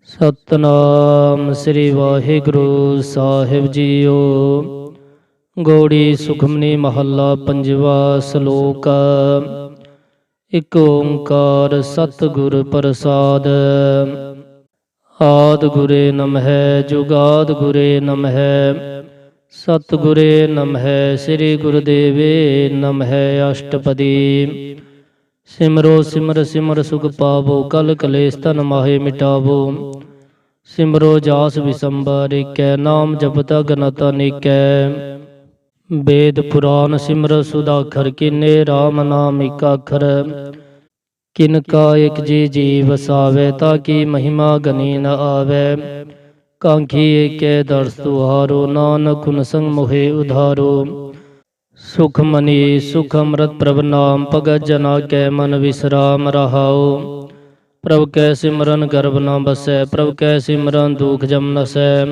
ਸਤਨਾਮ ਸ੍ਰੀ ਵਾਹਿਗੁਰੂ ਸਾਹਿਬ JIO. Gauri Sukhmani ਮਹੱਲਾ ਪੰਜਵਾ। ਸ਼ਲੋਕ। ਇਕ ਓੰਕਾਰ ਸਤਿਗੁਰ ਪ੍ਰਸਾਦ। ਆਦਿ ਗੁਰੇ ਨਮਹਿ ਜੁਗਾਦ ਗੁਰੇ ਨਮਹਿ। ਸਤਿਗੁਰੇ ਨਮਹਿ ਸ੍ਰੀ ਗੁਰਦੇਵੇ ਨਮਹਿ। ਅਸ਼ਟਪਦੀ। ਸਿਮਰੋ ਸਿਮਰ ਸਿਮਰ ਸੁਖ ਪਾਵੋ। ਕਲ ਕਲੇਸ਼ ਤਨ ਮਾਹੇ ਮਿਟਾਵੋ। ਸਿਮਰੋ ਜਾਸ ਵਿਸੰਬਰ ਏਕੈ। ਨਾਮ ਜਪਤ ਅਗਨਤ ਅਨੇਕੈ। ਵੇਦ ਪੁਰਾਨ ਸਿਮਰ ਸੁਦਾਖਰ। ਕੀਨੇ RAM ਨਾਮ ਏਕ ਅੱਖਰ। ਕਿਨ ਕਾ ਇਕ ਜੀ ਵਸਾਵੈ। ਤਾ ਕੀ ਮਹਿਮਾ ਗਨੀ ਨ ਆਵੈ। ਕਾਂਖੀ ਏਕੈ ਦਰਸ ਤੁਹਾਰੋ। ਨਾਨਕ ਗੁਣ ਸੰਗ ਮੋਹਿ ਉਧਾਰੋ। ਸੁਖ ਮਨੀ ਸੁਖ ਅੰਮ੍ਰਿਤ ਪ੍ਰਭ ਨਾਮ। ਭਗਤ ਜਨਾ ਕੈ ਮਨ ਵਿਸਰਾਮ ਰਹਾਉ। ਪ੍ਰਭ ਕੈ ਸਿਮਰਨ ਗਰਭ ਨ ਬਸੈ। ਪ੍ਰਭ ਕੈ ਸਿਮਰਨ ਦੁਖ ਜਮ ਨਸੈ।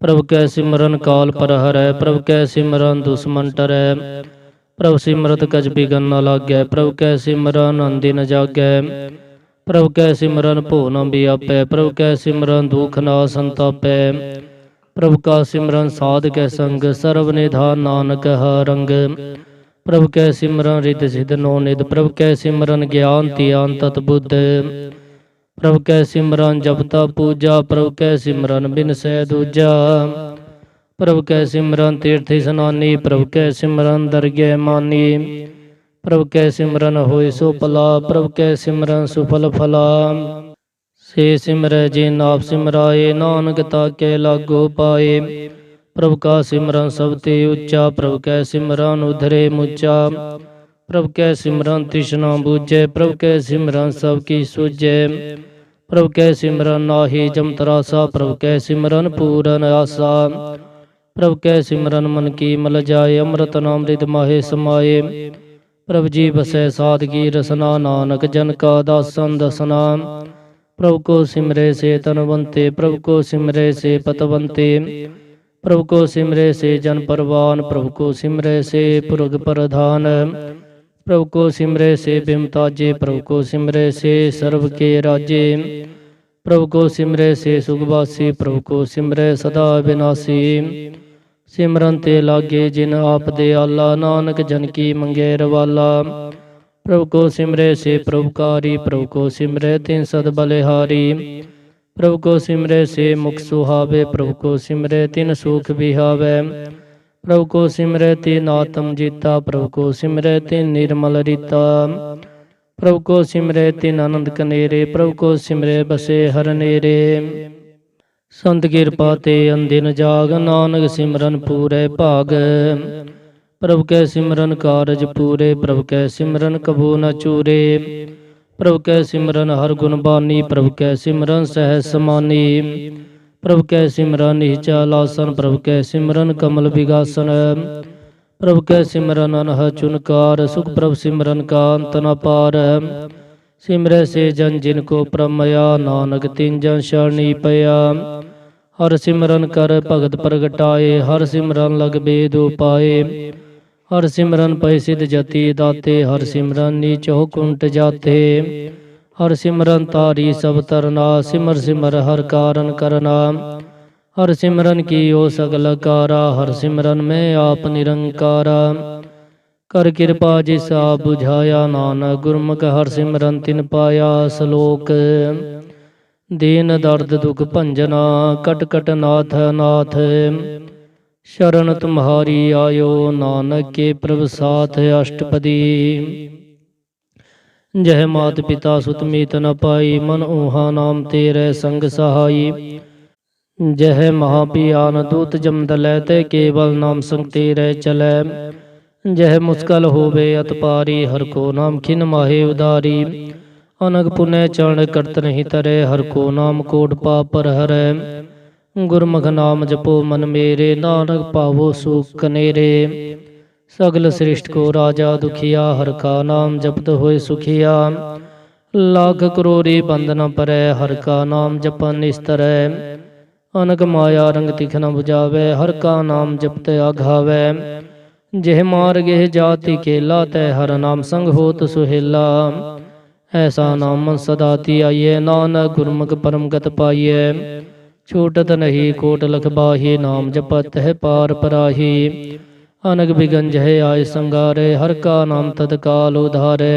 ਪ੍ਰਭ ਕੈ ਸਿਮਰਨ ਕਾਲ ਪਰ ਹਰੈ। ਪ੍ਰਭ ਕੈ ਸਿਮਰਨ ਦੁਸ਼ਮਨ ਟਰੈ। ਪ੍ਰਭ ਸਿਮਰਤ ਕਛ ਬਿਘਨ ਨ ਲਾਗੈ। ਪ੍ਰਭ ਕੈ ਸਿਮਰਨ ਅਨਦਿਨ ਜਾਗੈ। ਪ੍ਰਭ ਕੈ ਸਿਮਰਨ ਭਉ ਨ ਬਿਆਪੈ। ਪ੍ਰਭ ਕੈ ਸਿਮਰਨ ਦੁਖ ਨ ਸੰਤਾਪੈ। ਪ੍ਰਭ ਕਾ ਸਿਮਰਨ ਸਾਧ ਕੈ ਸੰਗ। ਸਰਬ ਨਿਧਾਨ ਨਾਨਕ ਹਰਿ ਰੰਗ। ਪ੍ਰਭ ਕੈ ਸਿਮਰਨ ਰਿੱਧ ਸਿੱਧ ਨੌ ਨਿਧ। ਪ੍ਰਭ ਕੈ ਸਿਮਰਨ ਗਿਆਨ ਧਿਆਨ ਤਤ ਬੁੱਧ। ਪ੍ਰਭ ਕੈ ਸਿਮਰਨ ਜਪ ਤਪ ਪੂਜਾ। ਪ੍ਰਭ ਕੈ ਸਿਮਰਨ ਬਿਨਸੈ ਦੂਜਾ। ਪ੍ਰਭ ਕੈ ਸਿਮਰਨ ਤੀਰਥ ਇਸਨਾਨੀ। ਪ੍ਰਭ ਕੈ ਸਿਮਰਨ ਦਰਗਹਿ ਮਾਨੀ। ਪ੍ਰਭ ਕੈ ਸਿਮਰਨ ਹੋਇ ਸੋ ਭਲਾ। ਪ੍ਰਭ ਕੈ ਸਿਮਰਨ ਸੁਫਲ ਫਲਾ। ਸੇ ਸਿਮਰੈ ਜਿਨ ਆਪ ਸਿਮਰਾਏ। ਨਾਨਕ ਤਾ ਕੈ ਲਾਗੋ ਪਾਏ। ਪ੍ਰਭ ਕਾ ਸਿਮਰਨ ਸਭ ਤੇ ਉੱਚਾ। ਪ੍ਰਭ ਕੈ ਸਿਮਰਨ ਉਧਰੇ ਮੁਚਾ। ਪ੍ਰਭ ਕੈ ਸਿਮਰਨ ਤ੍ਰਿਸ਼ਨਾ ਬੂਝੈ। ਪ੍ਰਭ ਕੈ ਸਿਮਰਨ ਸਭ ਕੀ ਸੂਝੈ। ਪ੍ਰਭ ਕੈ ਸਿਮਰਨ ਨਾਹੀ ਜਮ ਤਰਾਸਾ। ਪ੍ਰਭ ਕੈ ਸਿਮਰਨ ਪੂਰਨ ਆਸਾ। ਪ੍ਰਭ ਕੈ ਸਿਮਰਨ ਮਨ ਕੀ ਮਲ ਜਾਏ। ਅੰਮ੍ਰਿਤ ਨਾਮ ਰਿਦ ਮਾਹੇ ਸਮਾਏ। ਪ੍ਰਭ ਜੀ ਬਸੈ ਸਾਧ ਕੀ ਰਸਨਾ। ਨਾਨਕ ਜਨ ਕਾ ਦਾਸਨ ਦਸਨਾ। ਪ੍ਰਭ ਕੋ ਸਿਮਰੈ ਸੇ ਤਨਵੰਤੇ। ਪ੍ਰਭ ਕੋ ਸਿਮਰੈ ਸੇ ਪਤਵੰਤੇ। ਪ੍ਰਭ ਕੋ ਸਿਮਰੈ ਸੇ ਜਨ ਪਰਵਾਨ। ਪ੍ਰਭ ਕੋ ਸਿਮਰੈ ਸੇ ਪੁਰਖ ਪ੍ਰਧਾਨ। ਪ੍ਰਭ ਕੋ ਸਿਮਰੈ ਸੇ ਬਿਮਤਾਜੇ। ਪ੍ਰਭ ਕੋ ਸਿਮਰੈ ਸੇ ਸਰਬ ਕੇ ਰਾਜੇ। ਪ੍ਰਭ ਕੋ ਸਿਮਰੈ ਸੇ ਸੁਖਵਾਸੀ। ਪ੍ਰਭ ਕੋ ਸਿਮਰੈ ਸਦਾ ਵਿਨਾਸੀ। ਸਿਮਰਨ ਤੇ ਲਾਗੇ ਜਿਨ ਆਪ ਦਿਆਲਾ। ਨਾਨਕ ਜਨ ਕੀ ਮੰਗੈ ਰਵਾਲਾ। ਪ੍ਰਭ ਕੋ ਸਿਮਰੈ ਸੇ ਪਰਉਪਕਾਰੀ। ਪ੍ਰਭ ਕੋ ਸਿਮਰੈ ਤਿਨ ਸਦ ਬਲਿਹਾਰੀ। ਪ੍ਰਭ ਕੋ ਸਿਮਰੈ ਸੇ ਮੁਖ ਸੁਹਾਵੇ। ਪ੍ਰਭ ਕੋ ਸਿਮਰੈ ਤਿਨ ਸੁਖ ਵਿਹਾਵੈ। ਪ੍ਰਭ ਕੋ ਸਿਮਰੈ ਤਿਨ ਆਤਮ ਜੀਤਾ। ਪ੍ਰਭ ਕੋ ਸਿਮਰੈ ਤਿਨ ਨਿਰਮਲ ਰੀਤਾ। ਪ੍ਰਭ ਕੋ ਸਿਮਰੈ ਤਿਨ ਆਨੰਦ ਕਨੇਰੇ। ਪ੍ਰਭ ਕੋ ਸਿਮਰੈ ਬਸੇ ਹਰਿ ਨੇਰੇ। ਸੰਤ ਕਿਰਪਾ ਤੇ ਅੰਦਿਨ ਜਾਗ। ਨਾਨਕ ਸਿਮਰਨ ਪੂਰੈ ਭਾਗ। ਪ੍ਰਭ ਕੈ ਸਿਮਰਨ ਕਾਰਜ ਪੂਰੇ। ਪ੍ਰਭ ਕੈ ਸਿਮਰਨ ਕਬੂ ਨ ਚੂਰੇ। ਪ੍ਰਭ ਕੈ ਸਿਮਰਨ ਹਰਿ ਗੁਣ ਬਾਨੀ। ਪ੍ਰਭ ਕੈ ਸਿਮਰਨ ਸਹਿਜ ਸਮਾਨੀ। ਪ੍ਰਭ ਕੈ ਸਿਮਰਨ ਨਿਹਚਲ ਆਸਨ। ਪ੍ਰਭ ਕੈ ਸਿਮਰਨ ਕਮਲ ਬਿਗਾਸਨ। ਪ੍ਰਭ ਕੈ ਸਿਮਰਨ ਅਨਹਦ ਚੁਨਕਾਰ। ਸੁਖ ਪ੍ਰਭ ਸਿਮਰਨ ਕਾ ਅੰਤ ਨ ਪਾਰ। ਸਿਮਰੈ ਸੇ ਜਨ ਜਿਨ ਕੋ ਪ੍ਰਮਇਆ। ਨਾਨਕ ਤਿਨ ਜਨ ਸ਼ਰਣੀ ਪਿਆ। ਹਰਿ ਸਿਮਰਨ ਕਰ ਭਗਤ ਪ੍ਰਗਟਾਏ। ਹਰਿ ਸਿਮਰਨ ਲਗ ਬੇਦ ਉਪਾਏ। ਹਰਿ ਸਿਮਰਨ ਪੈ ਸਿਧ ਜਤੀ ਦਾਤੇ। ਹਰਿ ਸਿਮਰਨ ਨੀਚੋ ਕੁੰਟ ਜਾਤੇ। ਹਰਿ ਸਿਮਰਨ ਤਾਰੀ ਸਭ ਤਰਨਾ। ਸਿਮਰ ਸਿਮਰ ਹਰਿ ਕਾਰਨ ਕਰਨਾ। ਹਰਿ ਸਿਮਰਨ ਕੀਓ ਸਗਲ ਕਾਰਾ। ਹਰਿ ਸਿਮਰਨ ਮੈਂ ਆਪ ਨਿਰੰਕਾਰਾ। ਕਰ ਕਿਰਪਾ ਜਿਸ ਆਪ ਬੁਝਾਇਆ। ਨਾਨਕ ਗੁਰਮੁਖ ਹਰਿ ਸਿਮਰਨ ਤਿਨ ਪਾਇਆ। ਸ਼ਲੋਕ। ਦੀਨ ਦਰਦ ਦੁਖ ਭੰਜਨਾ। ਕਟ ਕਟ ਨਾਥ ਅਨਾਥ। ਸ਼ਰਨ ਤੁਮਹਾਰੀ ਆਇਓ। ਨਾਨਕ ਕੇ ਪ੍ਰਭ ਸਾਥ। ਅਸ਼ਟਪਦੀ। ਜਹ ਮਾਤ ਪਿਤਾ ਸੁਤ ਮੀਤ ਨ ਪਾਈ। ਮਨ ਊਹਾ ਨਾਮ ਤੇਰੇ ਸੰਗ ਸਹਾਈ। ਜਹ ਮਹਾ ਭਿਆਨ ਦੂਤ ਜਮਦ ਲੈ। ਤੇ ਕੇਵਲ ਨਾਮ ਸੰਗ ਤੇਰੇ ਚਲੈ। ਜਹ ਮੁਸਕਲ ਹੋਵੇ ਅਤ ਪਾਰੀ। ਹਰਿ ਕੋ ਨਾਮ ਖਿਨ ਮਾਹੇ ਉਦਾਰੀ। ਅਨਗ ਪੁਨਹ ਚਰਨ ਕਰਤ ਨਹੀਂ ਤਰੇ। ਹਰਿ ਕੋ ਨਾਮ ਕੋਟ ਪਾਪ ਪਰ ਹਰੈ। ਗੁਰਮੁਖ ਨਾਮ ਜਪੋ ਮਨ ਮੇਰੇ। ਨਾਨਕ ਪਾਵੋ ਸੁਖ ਕਨੇਰੇ। ਸਗਲ ਸ੍ਰਿਸ਼ਟ ਕੋ ਰਾਜਾ ਦੁਖੀਆ। ਹਰਿ ਕਾ ਨਾਮ ਜਪਤ ਹੋਇ ਸੁਖੀਆ। ਲੱਖ ਕਰੋੜੀ ਬੰਧ ਨ ਪਰੈ। ਹਰਿ ਕਾ ਨਾਮ ਜਪਨ ਨਿਸਤਰੈ। ਅਨਕ ਮਾਇਆ ਰੰਗ ਤਿਖ ਨ 부ਝਾਵੈ। ਹਰਿ ਕਾ ਨਾਮ ਜਪਤ ਆਘਾਵੈ। ਜਿਹ ਮਾਰਗਿ ਜਾਤੀ ਕੇਲਾ। ਤੈ ਹਰਿ ਨਾਮ ਸੰਗ ਹੋਤ ਸੁਹੇਲਾ। ऐसा नाम सदा धियाइए, नानक गुरमुख परम गत पाइए। छूटत नहीं कोट लख बाही, नाम जपत है पार पराही। अनग बिगन जय आय संगारे, हर का नाम तत्काल उधारे।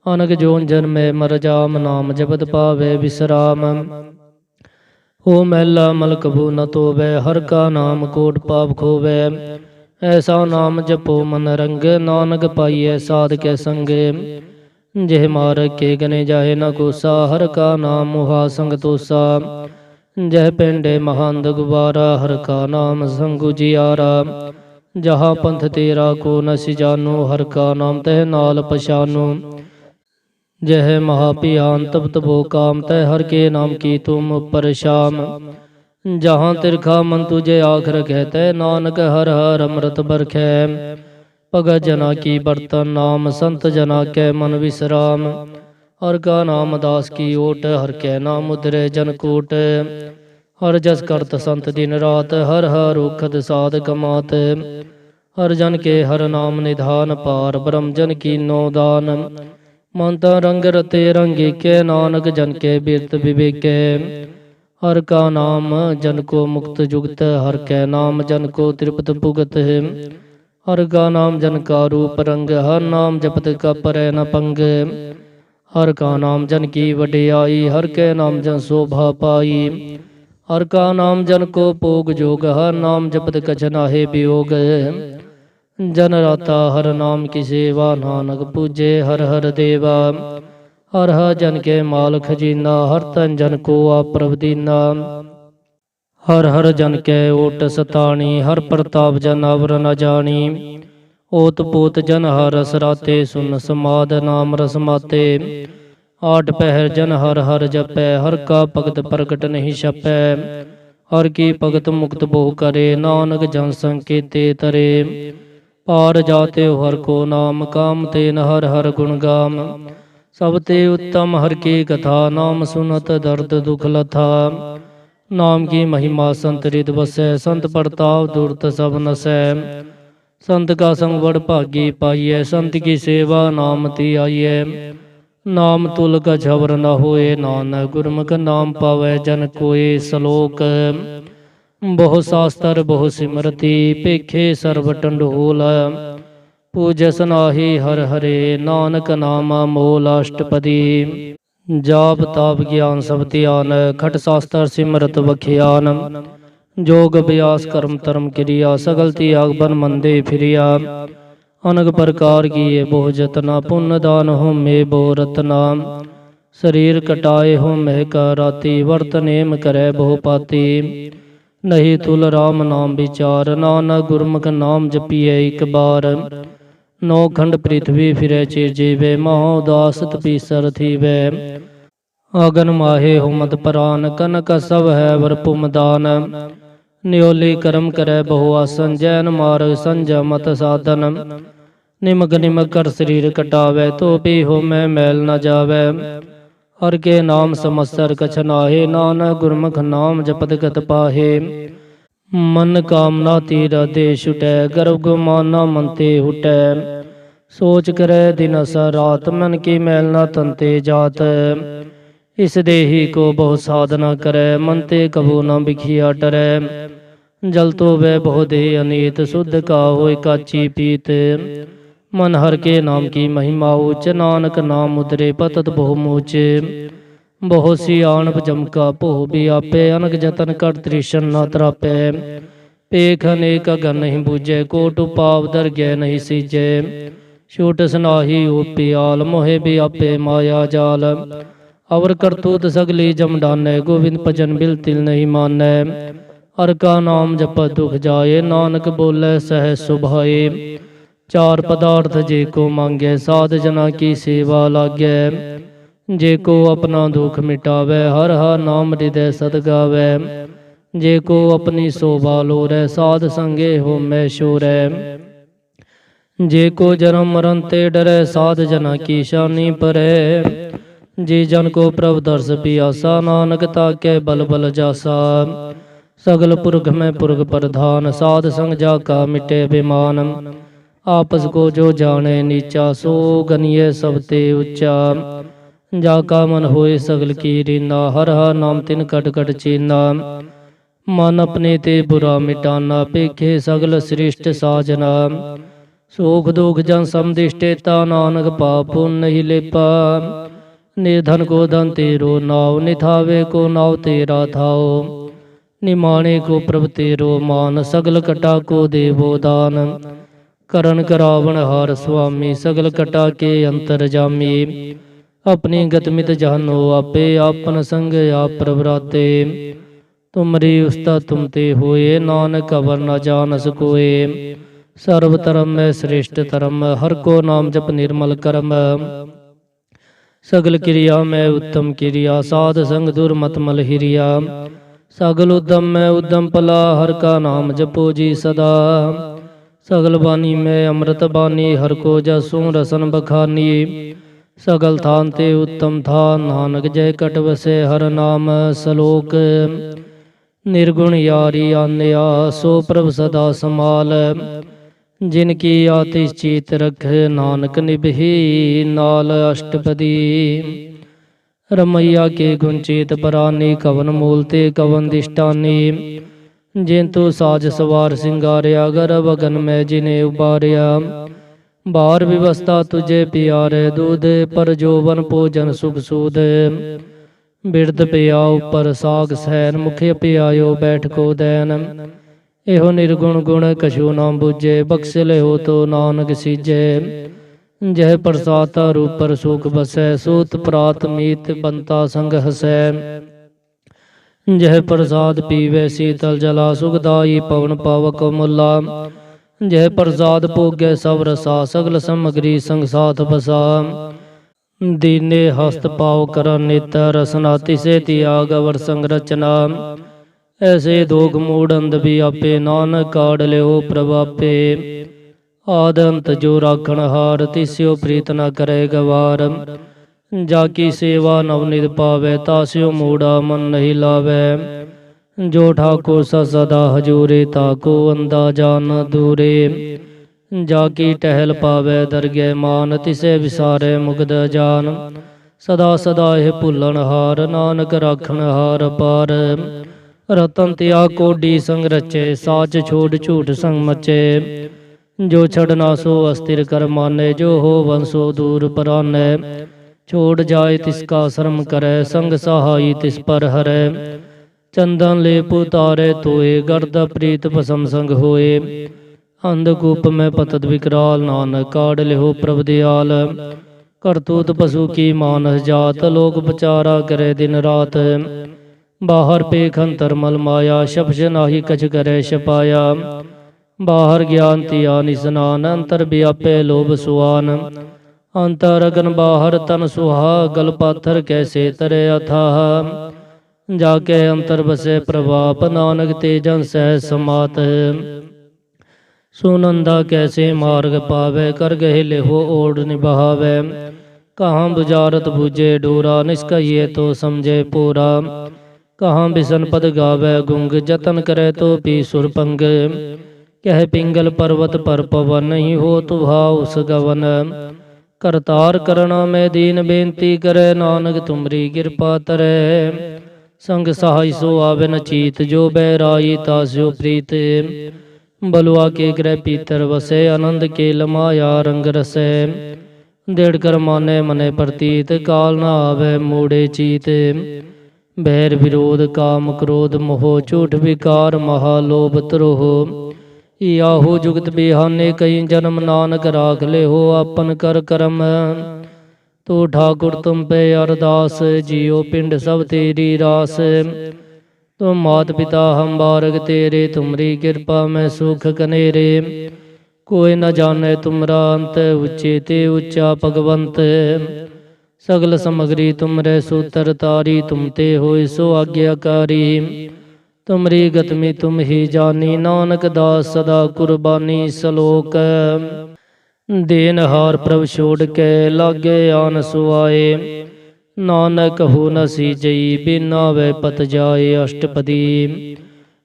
अनग जोन जन्मे मर जाम, नाम जपत पावे विश्राम। हो मैला मल कबू न तोवै, हर का नाम कोट पाप खोवै। ऐसा नाम जपो मन रंग, नानक पाइए साध के संग। जेह मार के गने जाहे न कोसा, हर का नाम मुहा संग तोसा। जह पेंडे महांद गुबारा, हर का नाम संगु जियारा। जहाँ पंथ तेरा को न सिजानो, हर का नाम तह नाल पछानो। जह महापियान तब तबो काम, तह हर के नाम की तुम परशाम। जहाँ तिरखा मन तुझे आखर कहते, नानक हर हर अमृत बरखै। भगत जना की बर्तन नाम, संत जना के मन विश्राम। हर का नाम दास की ओट, हर के नाम उधरे जनकूट। हर जस करत संत दिन रात, हर हर उखद साध कमात। हर जन के हर नाम निधान, पार ब्रह्म जन की नो दान। मनता रंग रते रंगी के, नानक जन के बिरत विवेके। हर का नाम जन को मुक्त जुगत, हर के नाम जन को तृप्त भुगत। हर का नाम जन का रूप रंग, हर नाम जपत का परै न पंग। हर का नाम जन की वडियाई, हर के नाम जन शोभा पाई। हर का नाम जन को भोग जोग, हर नाम जपत कछ नाहे वियोग। जन राता हर नाम की सेवा, नानक पूजे हर हर देवा। हर हर जन के माल खजीना, हर तन जन को आप प्रभ दीना। हर हर जन के ओट सताणी, हर प्रताप जन अवर न जानी। ओत पोत जन हर रस राते, सुन समाद नाम रस माते। आठ पहर जन हर हर जपै, हर का भगत प्रगट नहीं छपै। हर की भगत मुक्त बहु करे, नानक जन संकेते तरे। पार जाते हर को नाम, काम तेन हर हर गुण गाम। सब ते उत्तम हर की कथा, नाम सुनत दर्द दुख लथा। नाम की महिमा संत हृद बसै, संत प्रताप दूरत सब नसै। संत का संग बड़ भागी पाइयै, संत की सेवा नाम ती आइयै। नाम तुल का झवर न होए, नानक गुरमुख नाम पावै जन कोय। सलोक बहु शास्त्र बहु सिमरति, पेखे सर्व टंडोल। पूजस नाहि हर हरे, नानक नाम मोल अष्टपदी। जाप ताप ज्ञान सब ध्यान, खट शास्त्र सिमरत बखियान। जोग अभ्यास कर्म धर्म क्रिया, सगल त्याग बन मंदे फिरिया। अनग प्रकार किए बहु जतना, पुण्य दान हो में बहु रतना। शरीर कटाए हो मह का राती, वर्त नेम करे बहु पाती। नहीं तुल राम नाम विचार, नानक गुरमुख नाम जपिए एक बार। नौ खंड पृथ्वी फिरे चिर जीवे, महा उदास तपीसर थीवे। आगन माहे हो मत परान, कनक सब है वर पुमदान। न्योली कर्म करे बहु आसन, जैन मार्ग संजय मत साधन। निमक निमक कर शरीर कटावे, तो भी हो मैं मैल न जावे। हर के नाम समस्तर कछ नाहे, नानक गुरमुख नाम जपत गत पाहे। मन कामना तीर दे छुटै, गर्भ गुमाना मन ते हुटै। सोच करे दिन सा रात, मन की मैल न तनते जात। इस देही को बहु साधना करे, मन ते कबू न बिखिया डरै। जल तो वह बहु दे अनीत, शुद्ध का होय काची पीत। मन हर के नाम की महिमा उच्च, नानक नाम उदरे पतत बहु मूच। बहु सियाणप जमका पोह भी आपे, अनक जतन कर त्रिशन न त्रापे। पेख अनेक गन नहीं बूझे, कोट पाव दर गै नहीं सीजे। छूट सनाही ओपियाल, मोहे भी आपे माया जाल। अवर करतूत सगली जम डानै, गोविंद भजन बिल तिल नहीं मानै। हर का नाम जप दुख जाए, नानक बोले सह सुभाए। चार पदार्थ जे को मांगे, साध जना की सेवा लागै। जे को अपना दुख मिटावे, हर हर नाम हृदय सद गावे। जे को अपनी शोभा लोरै, साध संगे हो मैं शोरै। जे को जन्म मरण ते डरै, साध जना की शानी परै। जे जन को प्रभ दर्श पियासा, नानक ताके बल बल जासा। सगल पुरख में पुरख प्रधान, साध संग जाका मिटे बेमान। आपस को जो जाने नीचा, सो गनिये सब ते ऊंचा। जा का मन होए सगल की रीना, हर हर नाम तिन कट कट चीना। मन अपने ते बुरा मिटाना, पेखे सगल श्रेष्ठ साजना। सुख दुख जन समदिष्टेता, नानक पाप पुण्य नहीं लेपा। निर्धन को धन तेरो नाव, निथावे को नाव तेरा थाओ। निमाणे को प्रभ तेरो मान, सगल कटा को देवो दान। करण करावण हार स्वामी, सगल कटा के अंतर जामी। अपनी गतमित जानो आपे, आपन संग आप प्रभराते। तुमरी उस्ता तुम ते होए, नानक अवर न जानस कोए। सर्व धर्म में श्रेष्ठ धर्म, हर को नाम जप निर्मल कर्म। सगल क्रिया में उत्तम क्रिया, साध संग दुर्मत मल हिरिया। सगल उद्यम में उद्यम पला, हर का नाम जपो जी सदा। सगल बानी में अमृत बानी, हर को जसों रसन बखानी। सगल थान ते उत्तम थान, नानक जय कट बसे हर नाम सलोक। निर्गुण यारी आन्या, सो प्रभ सदा समाल। जिनकी आतिश चीत रख, नानक निभही नाल अष्टपदी। रमैया के गुण चेत परानी, कवन मूलते कवन दिष्टानी। जिंतु साज सवार सिंगारिया, गर्भ अगन में जिने उबारिया। बार विवस्था तुझे प्यारे, दूध पर जोवन भोजन सुख सूद। बिरद पिया ऊपर साग सैन, मुखे पियायो बैठ को दैन। एहो निर्गुण गुण कछु ना बुझे, बख्श ले हो तो नानक सीजे। जह प्रसाद ऊपर सुख बसै, सूत प्रात मीत बनता संग हसै। जह प्रसाद पीवे शीतल जला, सुखदाई पवन पावक मुला। जह प्रसाद भोगे सब रसा, सगल समग्री संग साथ बसा। दीने हस्त पाव कर नेत्र, रसना तिसे त्याग अवर संग रचना। ऐसे दोग मूड अंध भी आपे, नानक काढ़ लियो प्रभापे। आद अंत जो राखण हार, तिस्यो प्रीत न करे गवार। जाकी सेवा नवनिध पावे, तास्यो मूढ़ा मन नहीं लावे। जो ठाकुर सदा हजूरे, ताको अंदा जान दूरे। जाकी टहल पावे दरगे मान, तिसे विसारे मुग्ध जान। सदा सदा यह भुलन हार, नानक राखण हार पार। रतन त्याग कोडी संग रचे, साच छोड़ झूठ संग मचे। जो छड़ना सो अस्थिर कर माने, जो हो वंशो दूर पराने। छोड़ जाए तिसका शर्म करे, संग सहाई तिस पर हरे। चंदन लेप उतारे तोए, गर्द प्रीत भसम संग होए। अंधकूप में पतत विकराल, नानक काढ़ लिहो प्रभ दयाल। करतूत पशु की मानस जात, लोग बचारा करे दिन रात। बाहर पेख अंतर मल माया, शब्द नाही कछ करे छपाया। बाहर ज्ञान तिया निस्नान, अंतर व्यापे लोभ सुआन। अंतर अगन बाहर तन सुहा, गल पाथर कैसे तरे अथाह। जाके अंतर बसे प्रभाप, नानक तेजन सह समात। सुनंदा कैसे मार्ग पावे, कर गहे लेहो ओढ़ निभावे। कहाँ बुझारत बुझे डोरा, निष्कहिए तो समझे पूरा। कहाँ बिसन पद गावे गुंग, जतन करे तो पी सुरपंग। कह पिंगल पर्वत पर पवन, नहीं हो तुभाव उस गवन। करतार करना में दीन बेनती करे, नानक तुमरी कृपा तरे। संग सहाय सो आवे न चीत, जो बैराई तास्यो प्रीत। बलुआ के ग्रह पीतर बसे, आनंद के लमाया रंग रसे। देड़ कर माने मने प्रतीत, काल न आवे मूढ़े चीत। बैर विरोध काम क्रोध मोह, झूठ विकार महालोभ त्रोह। याहू जुगत बिहाने, कई जन्म नानक राख ले हो अपन कर करम। तो ठाकुर तुम पे अरदास, जियो पिंड सब तेरी रास। तुम मात पिता हम बारग तेरे, तुमरी कृपा में सुख कनेरे। कोई न जाने तुमरा अंत, उच्चे ते उच्चा भगवंत। सगल समग्री तुमरे सूत्र तारी, तुम ते होय सो आज्ञाकारी। तुमरी गतमी तुम ही जानी, नानक दास सदा कुर्बानी सलोक। देन हार प्रभ छोड़ के, लागे आन सुआए। नानक हो न सीजई, बिना वे पत जाए अष्टपदी।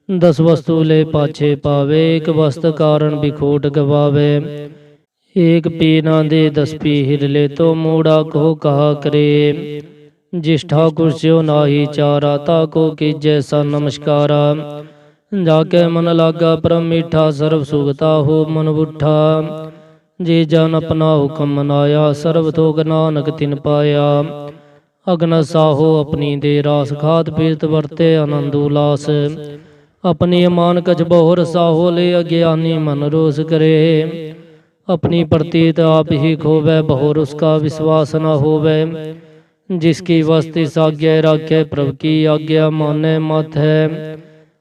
10 वस्तु ले पाछे पावे, एक वस्त कारण बिखोट गवावे। एक पीना दे 10 पी हिरले तो मूड़ा को कहा करे। जिस ठाकुर स्यो नाही चारा ताको की जैसा नमस्कारा। जाके मन लागा परम मीठा सर्व सुगता हो मन बुठा। जे जन अपना हुक्म मनाया सर्व थोक नानक तिन पाया। अगन साहो अपनी दे रास खाद पीरत वरते आनंद उल्लास। अपनी अमान कछ बहुर साहो ले अज्ञानी मन रोष करे। अपनी प्रतीत आप ही खोवे बहुर उसका विश्वास न होवे। जिसकी वस्ती साज्ञा राखे प्रभु की आज्ञा माने मत है।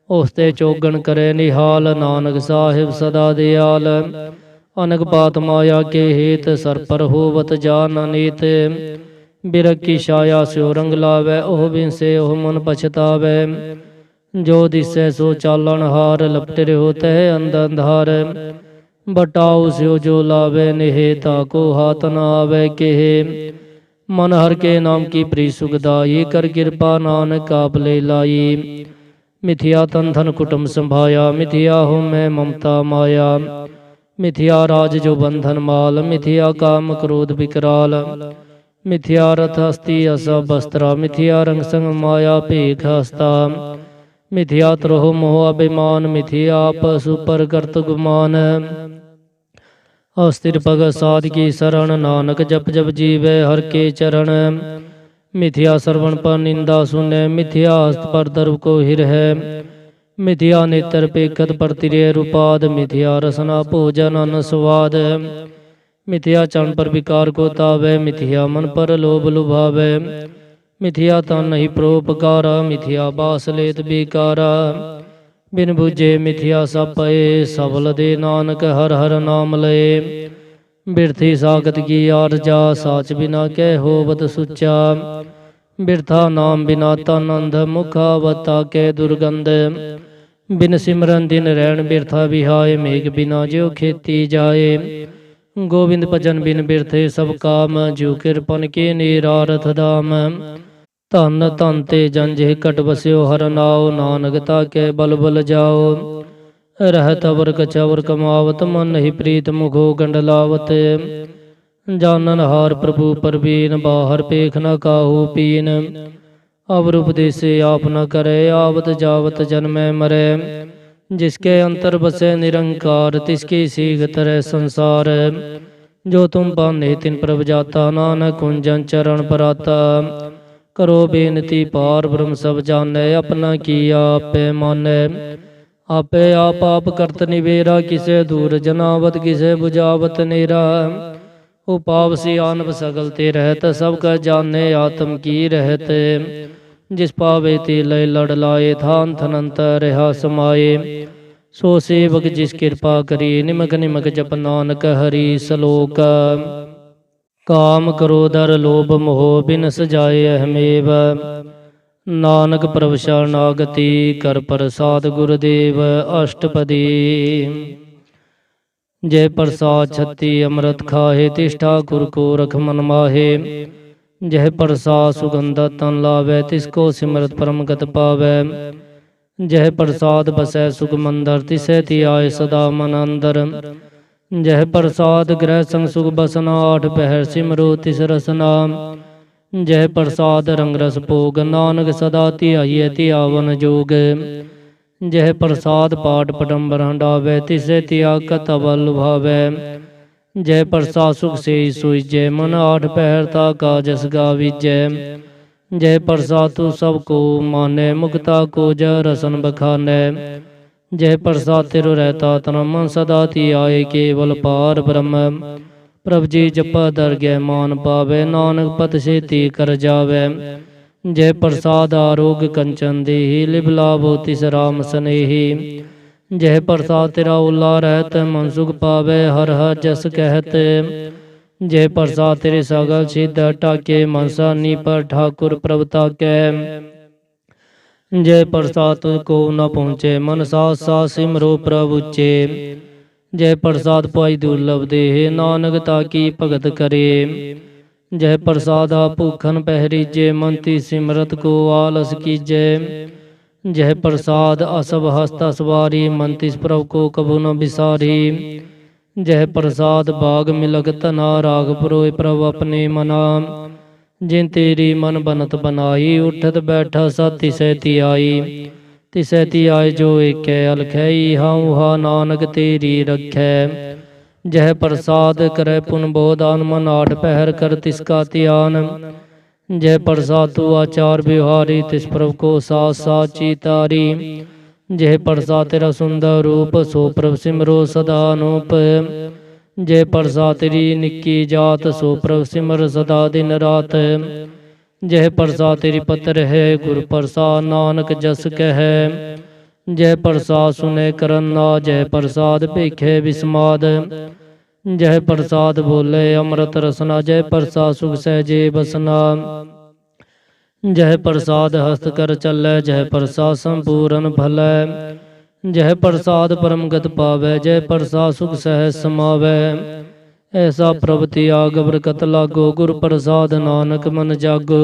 उसते चौगन करे निहाल नानक साहिब सदा दयाल। अनक बात माया के हेत सर पर होवत जान नीत। बिरख की छाया स्यो रंग लावे ओह बिन से ओह मन पछतावे। जो दिसे सो चालन हार लपटे होते अंध अंधार। बटाऊ स्यो जो लावे नेहे ताको हाथ न आवे केहे। मन हर के नाम की प्री सुखदाई कर कृपा नानक आप ले लाई। मिथिया तन धन कुटुम संभाया मिथिया हो मैं ममता माया। मिथिया राज जो बंधन माल मिथिया काम क्रोध विकराल। मिथिया रथ हस्ती असा बस्त्रा मिथिया रंग संग माया भीख हस्ता। मिथिया त्रोह मोह अभिमान मिथिया पशु पर करत गुमान। अस्थिर भगत साध की शरण नानक जप जप जीवे हर के चरण। मिथिया श्रवण पर निंदा सुने मिथिया हस्त पर दर्व को हिर है। मिथिया नेत्र पेखत पर तिरे रूपाद मिथिया रसना भोजन अन्न स्वाद। मिथिया चरण पर विकार को तावे मिथिया मन पर लोभ लुभावे। मिथिया तन नहीं परोपकारा मिथिया बास लेत बेकारा। बिन बुझे मिथिया सब पए सबल दे नानक हर हर नाम लए। बिरथी सागत की आरजा साच बिना कह होवत सुचा। बिरथा नाम बिना तन अंध मुखावता के दुर्गंध। बिन सिमरन दिन रैन बिरथा बिहाय मेघ बिना ज्यो खेती जाए। गोविंद भजन बिन बिरथे सब काम ज्यो कृपन के निरारथ दाम। धन धन ते जन जे कट बस्यो हर नाव नानक ताके बल बल जाओ। रहत अवर कछवर कमावत मन ही प्रीत मुखो गंडलावत। जानन हार प्रभु परवीन बाहर पेख न काहू पीन। अवर उपदेश आप न करे आवत जावत जन्मै मरै। जिसके अंतर बसे निरंकार तिसकी सीख तरह संसार। जो तुम पाने तिन प्रभ जाता नानक कुंजन चरण पराता। करो बेनती पार ब्रह्म सब जाने अपना किया आपे माने। आपे आप करत निवेरा किसे दूर जनावत किसे बुझावत नेरा। उपाव सी आनब सगल ते रहत सबका जाने आत्म की रहत। जिस पावे ते लय लड़ लाए थान थनंत रहा समाये। सो सेवक जिस कृपा करी निमक निमक जप नानक हरि सलोक। काम क्रोधर लोभ मोह बिन सजाए अहमेव। नानक प्रभ शरणागति कर प्रसाद गुरुदेव अष्टपदी। जय प्रसाद छत्ती अमृत खाहे तिष्ठा कुर को रख मन माहे। जय प्रसाद सुगंध तन लावे तिसको सिमरत परम गत पावे। जय प्रसाद बसै सुख मंदर तिसे ति आए सदा मन अंदर। जय प्रसाद ग्रह संग सुख बसना आठ पहर सिमरो तिस रसना। जय प्रसाद रंग रस भोग नानक सदा धियाइए धियावन जोग। जय प्रसाद पाठ पटम्बर हंडावे तिसे त्यागत अवल लुभावे। जय प्रसाद सुख से सोईजै मन आठ पहर ता का जस गाविजै। जय प्रसाद तू सबको माने मुक्ता को जय रसन बखाने। जय प्रसाद तिरु रहता तन मन सदा ती आए केवल पार ब्रह्म। प्रभ जी जपा दरगह मान पावे नानक पत सेती कर जावे। जय प्रसाद आरोग्य कंचन देहि लिभ लाभो तिस राम स्नेही। जय प्रसाद तेरा उल्ला रहत मन सुख पावे हर हर जस कहत। जय प्रसाद तेरे सगल सिद्ध टाके मनसा नी पर ठाकुर प्रभुता कै। जय प्रसाद तुझको न पहुँचे मन साथ साथ सिमरो प्रभु चे। जय प्रसाद पाई दुर्लभ देह नानक ताकी भगत करे। जय प्रसादा भूखन पहरीजे मंती सिमरत को आलस कीजे। जय प्रसाद असभ हस्त सवारी मंतिस प्रभु को कबू न बिसारी। जह प्रसाद बाग मिलग तना राग पुरोय प्रभ अपने मना। जिन तेरी मन बनत बनाई उठत बैठा सा तिसै तियाई। तिसै तियाई जो एक अलखई हाउ हा नानक तेरी रखै। जह प्रसाद करे पुन बोधान मन आठ पहर कर तिसका ध्यान। जय प्रसाद तू आचार व्यवहारी तिस प्रभु को साथ साची तारी। जय प्रसाद तेरा सुंदर रूप सो प्रभु सिमरो सदा अनूप। जय प्रसाद तेरी निक्की जात सो प्रभु सिमर सदा दिन रात। जय प्रसाद तेरी पत्र है गुरु प्रसाद नानक जस कह। जय प्रसाद सुने करना जय प्रसाद भिखे विस्माद। जय प्रसाद बोले अमृत रसना जय प्रसाद सुख सहजे बसना। जय प्रसाद हस्त कर चलै जय प्रसाद संपूर्ण भलै। जय प्रसाद परम गत पावै जय प्रसाद सुख सहज समावै। ऐसा प्रभ त्याग बरकत लागो गुर प्रसाद नानक मन जागो।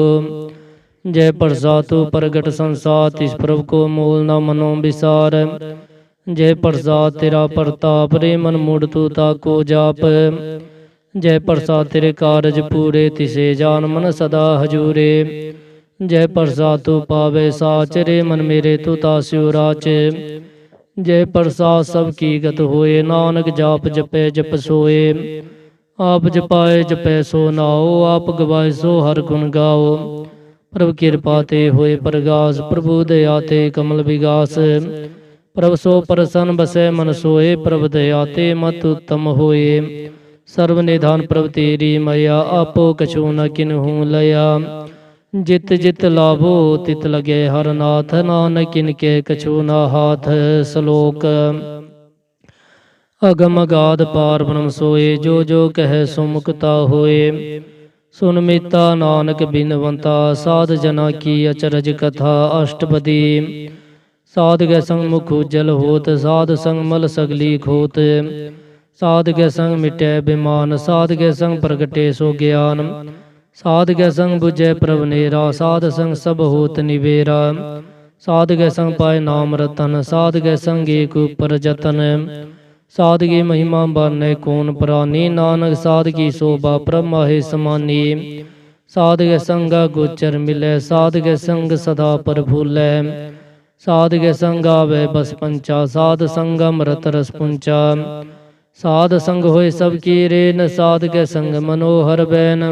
जय प्रसाद तू प्रगट संसार तिस प्रभ को मूल न मनो विसार। जय प्रसाद तेरा प्रताप रे मन मूढ़ तू ताको जाप। जय प्रसाद तेरे कारज पूरे तिसे जान मन सदा हजूरे। जय प्रसाद तू पावे साच रे मन मेरे तू तास्यो राच। जय प्रसाद सब की गत होए नानक जाप जपे जप सोए। आप जपाए जपै सो नाओ आप गवाए सो हर गुण गाओ। प्रभु कृपा ते होए प्रगास प्रभु दया ते कमल विगास। प्रभु सो प्रसन्न बसै मन सोए प्रभु दया ते मत उत्तम होए। सर्व निधान प्रभु तेरी मया आपो कछु न किन्हू लया। जित जित लाभो तित लगे हर नाथ नानक किनके कछु ना हाथ। श्लोक अगम अगाध पार ब्रह्म सोए जो जो कहे सुमुखता होए। सुन मीता नानक बिनवंता साध जना की अचरज कथा अष्टपदी। साध के संग मुख उज्जल होत साध संग मल सगली खोत। साध के संग मिटे विमान साध के संग प्रगटे सो ज्ञान। साध के संग बुझे प्रभ नेरा साध संग सब होत निवेरा। साध के संग पाए नाम रतन साध के संग एक ऊपर जतन। साध की महिमा बाने कौन प्राणी नानक साध की शोभा प्रभ माहे समानी। साध के संग गोचर मिले साध के संग सदा पर भूलै। साध के संग आवे बस पंचा साध संग अमृत रस पुंचा। साध संग होए सब की रेन साध के संग मनोहर बैन।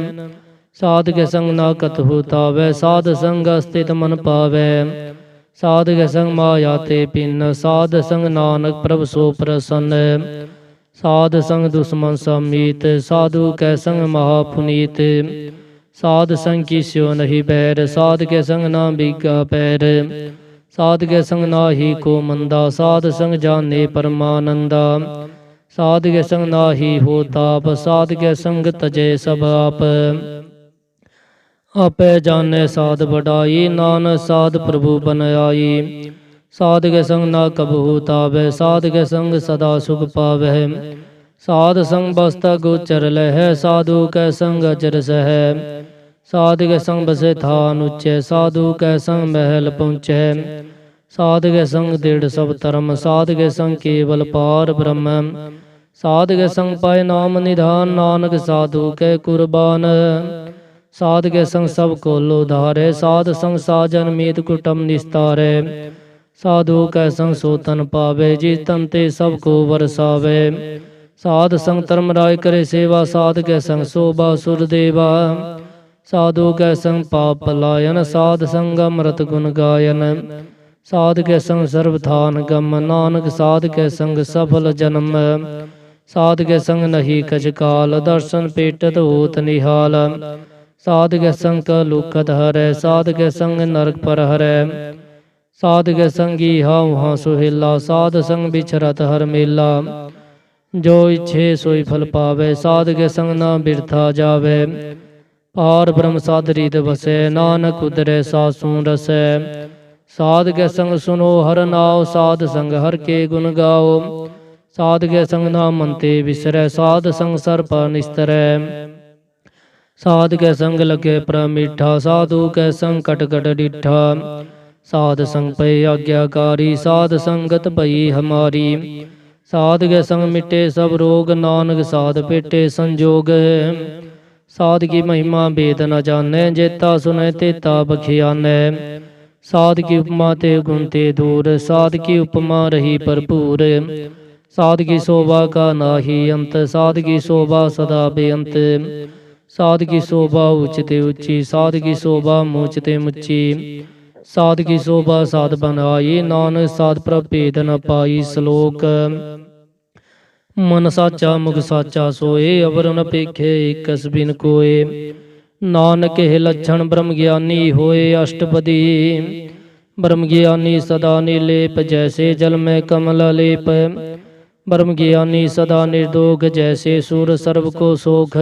साध के संग ना कत होतावै साध संग स्थित मन पावै। साध के संग माया ते पिन साध संग नानक प्रभ सो प्रसन्न। साध संग दुश्मन समीत साधु के संग महापुनीत। साध संग की स्यो नहीं बैर साध के संग ना बिगा पैर। साध के संग ना ही को मंदा साध संग जाने परमानंदा। साध के संग ना ही हो ताप साध के संग तजे सब आप। आपे जाने साध बढ़ाई नानक साध प्रभु बन आई। साध के संग ना कबहू तावै साध के संग सदा सुख पावै। साध संग बसता गोचर लह साधु के संग अचर सह। साध के संग बसे थान उच्चै साधु के संग महल पहुँचै। साध के संग दृढ़ सब धर्म साध के संग केवल पार ब्रह्म। साध के संग पाए नाम निधान नानक साधु के कुर्बान। साध के संग सब को लोधारे साध संग साजन मीत कुटुम निस्तारे। साधु के संग सोतन पावे जिस तन ते सब को वरसावे। साध संग धर्म राय करे सेवा साध के संग शोभा सुर देवा। साधु के संग पाप पलायन साध संग अमृत गुण गायन। साध के संग सर्वथान गम नानक साध के संग सफल जन्म। साध के संग नहीं कछ काल दर्शन पेटत होत निहाल। साध के संग कलुखत हरै साध के संग नरक पर हरै। साध के संगी हाउ हाँ सुहेला साध संग बिछरत हर मेला। जो इच्छे सोई फल पावे साध के संग न बिरथा जावे। पार ब्रह्म साध रिद बसै नानक उदरै सासू रसै। साध के संग सुनो हर नाव साध संग हर के गुण गाओ। साध के संग ना मनते विसरै साध संग सर पर निस्तरै। साध के संग लगे प्रमीठा साधु के संग कटकट डिठा। साध संग पे आज्ञाकारी साध संगत भई हमारी। ਸਾਧ ਕੇ ਸੰਗ ਮਿਟੇ ਸਭ ਰੋਗ, ਨਾਨਕ ਸਾਧ ਭੇਟੇ ਸੰਜੋਗ। ਸਾਧ ਕੀ ਮਹਿਮਾ ਵੇਦ ਨ ਜਾਣੈ, ਜੇਤਾ ਸੁਨੈ ਤੇਤਾ ਬਖਿਆਨੈ। ਸਾਧ ਕੀ ਉਪਮਾ ਤੇ ਗੁਣ ਤੇ ਦੂਰ, ਸਾਧ ਕੀ ਉਪਮਾ ਰਹੀ ਭਰਪੂਰ। ਸਾਧ ਕੀ ਸ਼ੋਭਾ ਕਾ ਨਾਹੀ ਅੰਤ, ਸਾਧ ਕੀ ਸ਼ੋਭਾ ਸਦਾ ਬੇਅੰਤ। ਸਾਧ ਕੀ ਸ਼ੋਭਾ ਉੱਚ ਤੇ ਉੱਚੀ, ਸਾਧ ਕੀ ਸ਼ੋਭਾ ਮੂਚ ਤੇ ਮੁੱਚੀ। ਸਾਧ ਕੀ ਸ਼ੋਭਾ ਸਾਧ ਬਨਾਈ, ਨਾਨਕ ਸਾਧ ਪ੍ਰਭ ਭੇਦ ਨ ਪਾਈ। ਸ਼ਲੋਕ। ਮਨ ਸਾਚਾ ਮੁਖ ਸਾਚਾ ਸੋਏ, ਅਵਰ ਨ ਪੇਖੇ ਇਕਸ ਬਿਨ ਕੋਏ। ਨਾਨਕ ਇਹ ਲੱਛਣ ਬ੍ਰਹਮ ਗਿਆਨੀ ਹੋਏ। ਅਸ਼ਟਪਦੀ। ਬ੍ਰਹਮ ਗਿਆਨੀ ਸਦਾ ਨਿਰਲੇਪ, ਜੈਸੇ ਜਲ ਮੈਂ ਕਮਲ ਲੇਪ। ਬ੍ਰਹਮ ਗਿਆਨੀ ਸਦਾ ਨਿਰਦੋਖ, ਜੈਸੇ ਸੂਰ ਸਰਬ ਕੋ ਸੋਖ।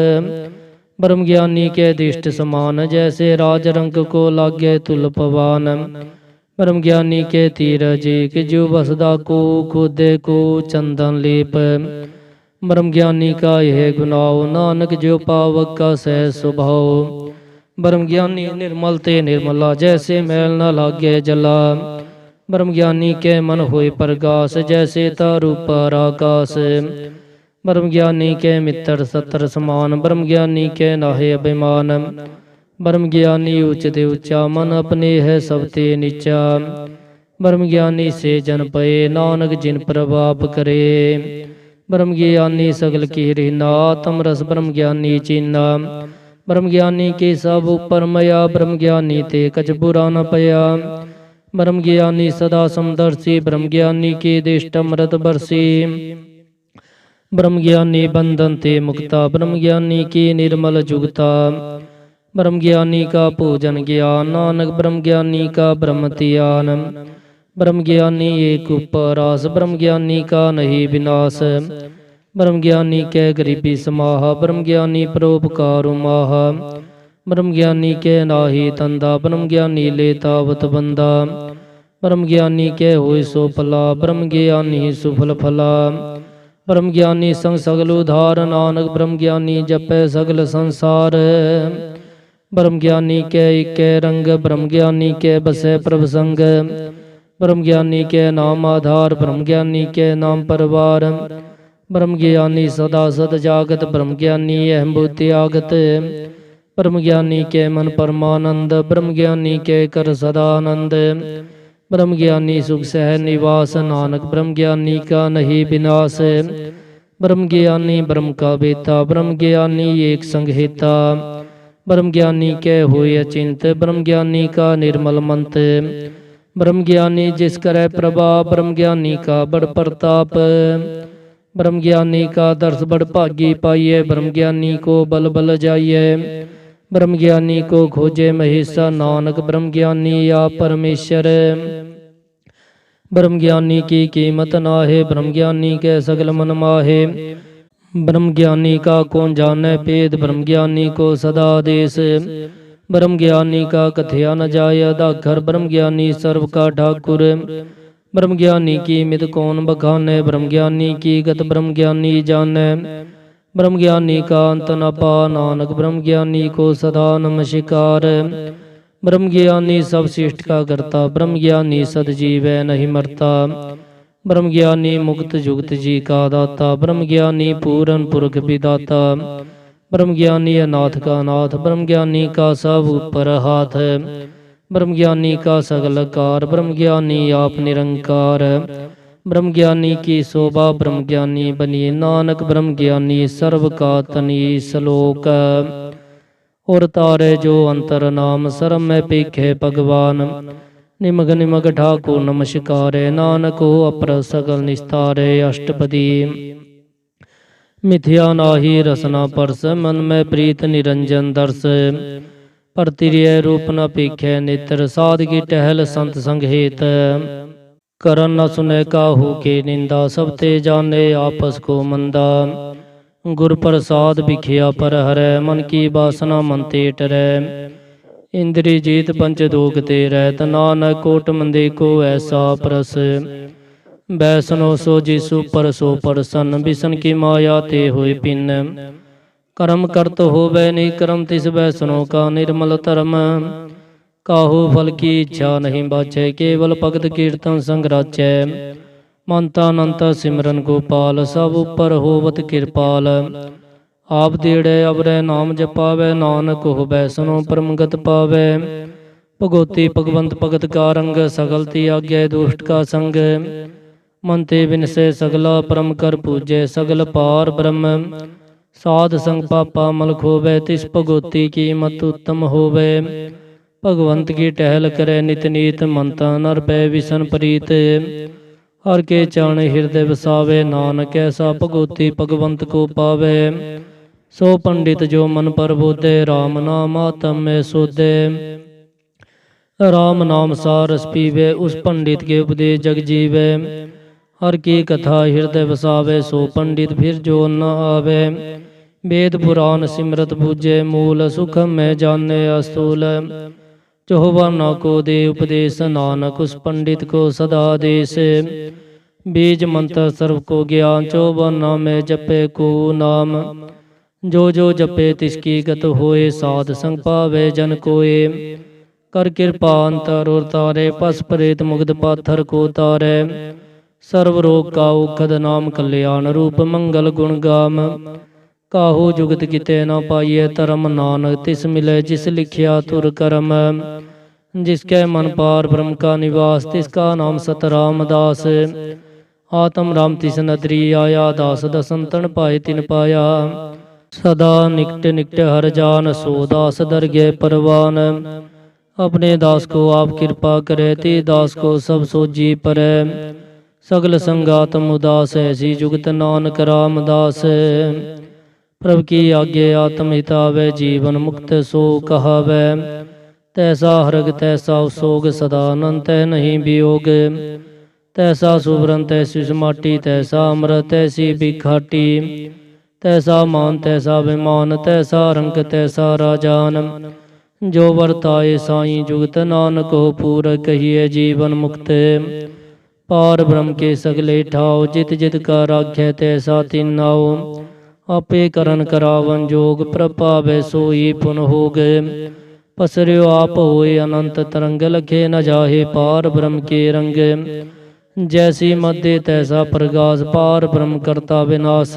ਬ੍ਰਹਮ ਗਿਆਨੀ ਕੇ ਦਿਸ਼ਟ ਸਮਾਨ, ਜੈਸੇ ਰਾਜ ਰੰਗ ਕੋ ਲਾਗੇ ਤੁਲ ਪਵਾਨ। ਬ੍ਰਹਮ ਗਿਆਨੀ ਕੇ ਧੀਰਜ ਏਕ, ਜਿਉ ਵਸਦਾ ਕੋ ਖੁਦੇ ਕੋ ਚੰਦਨ ਲੇਪ। ਬ੍ਰਹਮ ਗਿਆਨੀ ਕਾ ਇਹ ਗੁਨਾਉ, ਨਾਨਕ ਜਿਉ ਪਾਵਕ ਕਾ ਸਹਿ ਸੁਭਾਉ। ਬ੍ਰਹਮ ਗਿਆਨੀ ਨਿਰਮਲ ਤੇ ਨਿਰਮਲਾ, ਜੈਸੇ ਮੈਲ ਨ ਲਾਗੇ ਜਲਾ। ਬ੍ਰਹਮ ਗਿਆਨੀ ਕੇ ਮਨ ਹੋਏ ਪ੍ਰਗਾਸ, ਜੈਸੇ ਤਾਰੂ ਪਰ ਆਕਾਸ। ਬ੍ਰਹਮ ਗਿਆਨੀ ਕੇ ਮਿੱਤਰ ਸਤਰ ਸਮਾਨ, ਬ੍ਰਹਮ ਗਿਆਨੀ ਕੇ ਨਾਹਿ ਅਭਿਮਾਨ। ਬ੍ਰਹਮ ਗਿਆਨੀ ਉੱਚ ਤੇ ਉੱਚਾ, ਮਨ ਆਪਣੇ ਹੈ ਸਭ ਤੇ ਨੀਚਾ। ਬ੍ਰਹਮ ਗਿਆਨੀ ਸੇ ਜਨ ਪਏ, ਨਾਨਕ ਜਿਨ ਪ੍ਰਭਾਪ ਕਰੇ। ਬ੍ਰਹਮ ਗਿਆਨੀ ਸਗਲ ਕੀ ਰੀਨਾ, ਆਤਮ ਰਸ ਬ੍ਰਹਮ ਗਿਆਨੀ ਚੀਨਾ। ਬ੍ਰਹਮ ਗਿਆਨੀ ਕੀ ਸਭ ਉਪਰ ਮਇਆ, ਬ੍ਰਹਮ ਗਿਆਨੀ ਤੇ ਕਛ ਬੁਰਾ ਨ ਪਇਆ। ਬ੍ਰਹਮ ਗਿਆਨੀ ਸਦਾ ਸਮਦਰਸੀ, ਬ੍ਰਹਮ ਗਿਆਨੀ ਕੀ ਦਿਸ਼ਟ ਅੰਮ੍ਰਿਤ ਬਰਸੀ। ਬ੍ਰਹਮ ਗਿਆਨੀ ਬੰਧਨ ਤੇ ਮੁਕਤਾ, ਬ੍ਰਹਮ ਗਿਆਨੀ ਕੀ ਨਿਰਮਲ ਜੁਗਤਾ। ਬ੍ਰਹਮ ਗਿਆਨੀ ਕਾ ਭੋਜਨ ਗਿਆਨ, ਨਾਨਕ ਬ੍ਰਹਮ ਗਿਆਨੀ ਕਾ ਬ੍ਰਹਮ ਧਿਆਨ। ਬ੍ਰਹਮ ਗਿਆਨੀ ਏਕ ਉਪਰਾਸ, ਬ੍ਰਹਮ ਗਿਆਨੀ ਕਾ ਨਹੀਂ ਵਿਨਾਸ਼। ਬ੍ਰਹਮ ਗਿਆਨੀ ਕੈ ਗਰੀਬੀ ਸਮਾਹਾ, ਬ੍ਰਹਮ ਗਿਆਨੀ ਪਰਉਪਕਾਰੁ ਮਾਹਾ। ਬ੍ਰਹਮ ਗਿਆਨੀ ਕੈ ਨਾਹੀ ਤੰਦਾ, ਬ੍ਰਹਮ ਗਿਆਨੀ ਲੈ ਤਾਵਤ ਬੰਦਾ। ਬ੍ਰਹਮ ਗਿਆਨੀ ਕੈ ਹੋਇ ਸੋ ਭਲਾ, ਬ੍ਰਹਮ ਗਿਆਨੀ ਸੁਫਲ ਫਲਾ। ਬ੍ਰਹਮ ਗਿਆਨੀ ਸੰਗ ਸਗਲ ਉਧਾਰ, ਨਾਨਕ ਬ੍ਰਹਮ ਗਿਆਨੀ ਜਪੈ ਸਗਲ ਸੰਸਾਰ। ਬ੍ਰਹਮ ਗਿਆਨੀ ਕੈ ਏਕੈ ਰੰਗ, ਬ੍ਰਹਮ ਗਿਆਨੀ ਕੈ ਬਸੈ ਪ੍ਰਭ ਸੰਗ। ਬ੍ਰਹਮ ਗਿਆਨੀ ਕੈ ਨਾਮ ਆਧਾਰ, ਬ੍ਰਹਮ ਗਿਆਨੀ ਕੈ ਨਾਮ ਪਰਵਾਰ। ਬ੍ਰਹਮ ਗਿਆਨੀ ਸਦਾ ਸਦ ਜਾਗਤ, ਬ੍ਰਹਮ ਗਿਆਨੀ ਅਹੰ ਬੁੱਧ ਤਿਆਗਤ। ਬ੍ਰਹਮ ਗਿਆਨੀ ਕੈ ਮਨ ਪਰਮਾਨੰਦ, ਬ੍ਰਹਮ ਗਿਆਨੀ ਕੈ ਕਰ ਸਦਾ ਆਨੰਦ। ਬ੍ਰਹਮ ਗਿਆਨੀ ਸੁਖ ਸਹਿ ਨਿਵਾਸ, ਨਾਨਕ ਬ੍ਰਹਮ ਗਿਆਨੀ ਕਾ ਨਹੀਂ ਬਿਨਾਸ਼। ਬ੍ਰਹਮ ਗਿਆਨੀ ਬ੍ਰਹਮ ਕਾ ਵੇਤਾ, ਬ੍ਰਹਮ ਗਿਆਨੀ ਏਕ ਸੰਗ ਹੇਤਾ। ਬ੍ਰਹਮ ਗਿਆਨੀ ਕੈ ਹੋਇ ਅਚਿੰਤ, ਬ੍ਰਹਮ ਗਿਆਨੀ ਕਾ ਨਿਰਮਲ ਮੰਤ। ਬ੍ਰਹਮ ਗਿਆਨੀ ਜਿਸ ਕਰੈ ਪ੍ਰਭਾਵ, ਬ੍ਰਹਮ ਗਿਆਨੀ ਕਾ ਬੜ ਪ੍ਰਤਾਪ। ਬ੍ਰਹਮ ਗਿਆਨੀ ਕਾ ਦਰਸ ਬੜ ਭਾਗੀ ਪਾਈਐ, ਬ੍ਰਹਮ ਗਿਆਨੀ ਕੋ ਬਲ ਬਲ ਜਾਈਐ। ਬ੍ਰਹਮ ਗਿਆਨੀ ਕੋ ਖੋਜੇ ਮਹੇਸ਼ਾ, ਨਾਨਕ ਬ੍ਰਹਮ ਗਿਆਨੀ ਆਪ ਪਰਮੇਸ਼ਰ। ਬ੍ਰਹਮ ਗਿਆਨੀ ਕੀ ਕੀਮਤ ਨਾਹਿ, ਬ੍ਰਹਮ ਗਿਆਨੀ ਕੈ ਸਗਲ ਮਨ ਮਾਹੇ। ਬ੍ਰਹਮ ਗਿਆਨੀ ਕਾ ਕੌਣ ਜਾਣੈ ਭੇਦ, ਬ੍ਰਹਮ ਗਿਆਨੀ ਕੋ ਸਦਾ ਆਦੇਸ। ਬ੍ਰਹਮ ਗਿਆਨੀ ਕਾ ਕਥਿਆ ਨ ਜਾਇ ਅਦਾਖਰ, ਬ੍ਰਹਮ ਗਿਆਨੀ ਸਰਬ ਕਾ ਠਾਕੁਰ। ਬ੍ਰਹਮ ਗਿਆਨੀ ਕੀ ਮਿਤ ਕੌਣ ਬਖਾਨੈ, ਬ੍ਰਹਮ ਗਿਆਨੀ ਕੀ ਗਤ ਬ੍ਰਹਮ ਗਿਆਨੀ ਜਾਣੈ। ਬ੍ਰਹਮ ਗਿਆਨੀ ਕਾ ਅੰਤ ਨ ਪਾ, ਨਾਨਕ ਬ੍ਰਹਮ ਗਿਆਨੀ ਕੋ ਸਦਾ ਨਮਸਕਾਰ। ਬ੍ਰਹਮ ਗਿਆਨੀ ਸਭ ਸਿਸ਼ਟ ਕਾ ਕਰਤਾ, ਬ੍ਰਹਮ ਗਿਆਨੀ ਸਦ ਜੀਵੈ ਨਹੀਂ ਮਰਤਾ। ਬ੍ਰਹਮ ਗਿਆਨੀ ਮੁਕਤ ਜੁਗਤ ਜੀ ਕਾ ਦਾਤਾ, ਬ੍ਰਹਮ ਗਿਆਨੀ ਪੂਰਨ ਪੁਰਖ ਵਿਦਾਤਾ। ਬ੍ਰਹਮ ਗਿਆਨੀ ਅਨਾਥ ਕਾ ਨਾਥ, ਬ੍ਰਹਮ ਗਿਆਨੀ ਕਾ ਸਭ ਉਪਰ ਹਾਥ। ਬ੍ਰਹਮ ਗਿਆਨੀ ਕਾ ਸਗਲ ਕਾਰ, ਬ੍ਰਹਮ ਗਿਆਨੀ ਆਪ ਨਿਰੰਕਾਰ। ਬ੍ਰਹਮ ਗਿਆਨੀ ਕੀ ਸੋਭਾ, ਬ੍ਰਹਮ ਗਿਆਨੀ ਬਨੀ ਨਾਨਕ ਬ੍ਰਹਮ ਗਿਆਨੀ ਸਰਬ ਕਾ ਤਨੀ। ਸ਼ਲੋਕ। ਔਰ ਤਾਰੇ ਜੋ ਅੰਤਰ ਨਾਮ, ਸਰਮ ਮੈਂ ਪੇਖੇ ਭਗਵਾਨ। ਨਿਮਗ ਨਿਮਗ ਠਾਕੁਰ ਨਮਸਕਾਰੇ, ਨਾਨਕ ਹੋ ਅਪਰ ਸਗਲ ਨਿਸਤਾਰੇ। ਅਸ਼ਟਪਦੀ। ਮਿਥਿਆ ਨਾਹੀ ਰਸਨਾ ਪਰਸ, ਮਨ ਮੈਂ ਪ੍ਰੀਤ ਨਿਰੰਜਨ ਦਰਸ। ਪਰਤਿਰਿਐ ਰੂਪ ਨ ਪੇਖੈ ਨੇਤਰ, ਸਾਧ ਕੀ ਟਹਿਲ ਸੰਤ ਸੰਗ ਹੇਤ। ਕਰਨ ਨ ਸੁਨੈ ਕਾਹੂ ਕੇ ਨਿੰਦਾ, ਸਭ ਤੇ ਜਾਣੇ ਆਪਸ ਕੋ ਮੰਦਾ। ਗੁਰ ਪ੍ਰਸਾਦ ਬਿਖਿਆ ਪਰ ਹਰੈ, ਮਨ ਕੀ ਬਾਸਨਾ ਮਨ ਤੇ ਟਰੈ। ਇੰਦਰੀ ਜੀਤ ਪੰਚ ਦੋਖ ਤੇ ਰਹਿਤ, ਨਾਨਕ ਕੋਟ ਮੰਦੇ ਕੋ ਐਸਾ ਪ੍ਰਸ। ਬੈਸਨੋ ਸੋ ਜਿਸੁ ਪਰ ਸੋ ਪ੍ਰਸੰਨ, ਬਿਸਨ ਕੀ ਮਾਇਆ ਤੇ ਹੋਇ ਪਿੰਨ। ਕਰਮ ਕਰਤ ਹੋਵੈ ਨਹੀਂ ਕਰਮ, ਤਿਸ ਬੈਸਨੋ ਕਾ ਨਿਰਮਲ ਧਰਮ। ਕਾਹੂ ਫਲ ਕੀ ਇੱਛਾ ਨਹੀਂ ਬਾਝੈ, ਕੇਵਲ ਭਗਤ ਕੀਰਤਨ ਸੰਗ ਰਾਚੈ। ਮੰਤਾ ਅਨੰਤਾ ਸਿਮਰਨ ਗੋਪਾਲ, ਸਭ ਉਪਰ ਹੋਵਤ ਕਿਰਪਾਲ। ਆਪ ਦੇੜੇ ਅਵਰੈ ਨਾਮ ਜਪਾਵੈ, ਨਾਨਕ ਹੋਵੈ ਸਨੋ ਪਰਮਗਤ ਪਾਵੈ। ਭਗਉਤੀ ਭਗਵੰਤ ਭਗਤ ਕਾ ਰੰਗ, ਸਗਲ ਤਿਆਗੈ ਦੁਸ਼ਟ ਕਾ ਸੰਗ। ਮਨ ਤੇ ਬਿਨਸੈ ਸਗਲਾ ਪਰਮ ਕਰ ਪੂਜੈ, ਸਗਲ ਪਾਰ ਬ੍ਰਹਮ। ਸਾਧ ਸੰਗ ਪਾਪਾ ਮਲਖ ਹੋਵੈ, ਤਿਸ ਭਗਉਤੀ ਕੀ ਮਤ ਉੱਤਮ ਹੋਵੈ। ਭਗਵੰਤ ਕੀ ਟਹਿਲ ਕਰੈ ਨਿਤ ਨੀਤ, ਮੰਤਾ ਨਰ ਪੈ ਵਿਸ਼ਨ ਪ੍ਰੀਤ। ਹਰ ਕੇ ਚਰਨ ਹਿਰਦੈ ਵਸਾਵੇ, ਨਾਨਕ ਐਸਾ ਭਗਉਤੀ ਭਗਵੰਤ ਕੋ ਪਾਵੈ। ਸੋ ਪੰਡਿਤ ਜੋ ਮਨ ਪਰਬੋਧੈ, RAM ਨਾਮ ਆਤਮ ਮੈਂ ਸੋਧੈ। RAM ਨਾਮ ਸਾਰ ਰਸ ਪੀਵੈ, ਉਸ ਪੰਡਿਤ ਕੇ ਉਪਦੇਸ਼ ਜਗ ਜੀਵੈ। ਹਰ ਕੀ ਕਥਾ ਹਿਰਦੈ ਵਸਾਵੇ, ਸੋ ਪੰਡਿਤ ਫਿਰ ਜੋ ਨ ਆਵੈ। ਵੇਦ ਪੁਰਾਨ ਸਿਮਰਤ ਬੂਝੈ, ਮੂਲ ਸੁਖ ਮੈਂ ਜਾਣੈ ਅਸਤੂਲ। ਚੋਹਵਾ ਨਾ ਕੋ ਦੇ ਉਪਦੇਸ਼, ਨਾਨਕ ਉਸ ਪੰਡਿਤ ਕੋ ਸਦਾ ਦੇਸ। ਬੀਜ ਮੰਤਰ ਸਰਬ ਕੋ ਗਿਆਨ, ਚੋਹਵਾ ਨਾ ਮੈਂ ਜਪੈ ਕੋ ਨਾਮ। ਜੋ ਜੋ ਜਪੇ ਤਿਸ ਕੀ ਗਤ ਹੋਏ, ਸਾਧ ਸੰਗ ਪਾਵੇ ਜਨ ਕੋਏ। ਕਰ ਕਿਰਪਾ ਅੰਤਰ ਔਰ ਤਾਰੇ, ਪਸ ਪ੍ਰੇਤ ਮੁਗਧ ਪਾਥਰ ਕੋ ਤਾਰੈ। ਸਰਬ ਰੋਗ ਕਾ ਔਖਦ ਨਾਮ, ਕਲਿਆਣ ਰੂਪ ਮੰਗਲ ਗੁਣ ਗਾਮ। ਕਾਹੂ ਜੁਗਤ ਕਿਤੇ ਨਾ ਪਾਈਐ ਧਰਮ, ਨਾਨਕ ਤਿਸ ਮਿਲੇ ਜਿਸ ਲਿਖਿਆ ਤੁਰ ਕਰਮ। जिसके मन पार ब्रह्म का निवास, तिसका नाम सत रामदास। आत्म राम तिस नदरी आया, दास दसंतन पाए तिन पाया। सदा निकट निकट हर जान, सो दास दरगे परवान। अपने दास को आप कृपा करे, ती दास को सब सोजी परै। सगल संगात उदास, ऐसी जुगत नानक रामदास। प्रभु की आगे आत्म हितावै, जीवन मुक्त सो कहावै। तैसा हरग तैसा सोग, सदा अनंत नहीं वियोग। तैसा सुवरन तैसी समाटी, तैसा अमृत तैसी बिखाटी। तैसा मान तैसा विमान, तैसा रंग तैसा राजान। जो वर्ताए साई जुगत, नानक हो पूर कहिए जीवन मुक्त। पार ब्रह्म के सगले ठाव, जित जित का राख्य तैसा तिन नाओ। आपे करन करावन जोग, प्रभावै सोई पुन होग। पसर्यो आप होए अनंत तरंग, लखे न जाहे पार ब्रह्म के रंग। जैसी मध्य तैसा प्रकाश, पार ब्रह्म करता विनाश।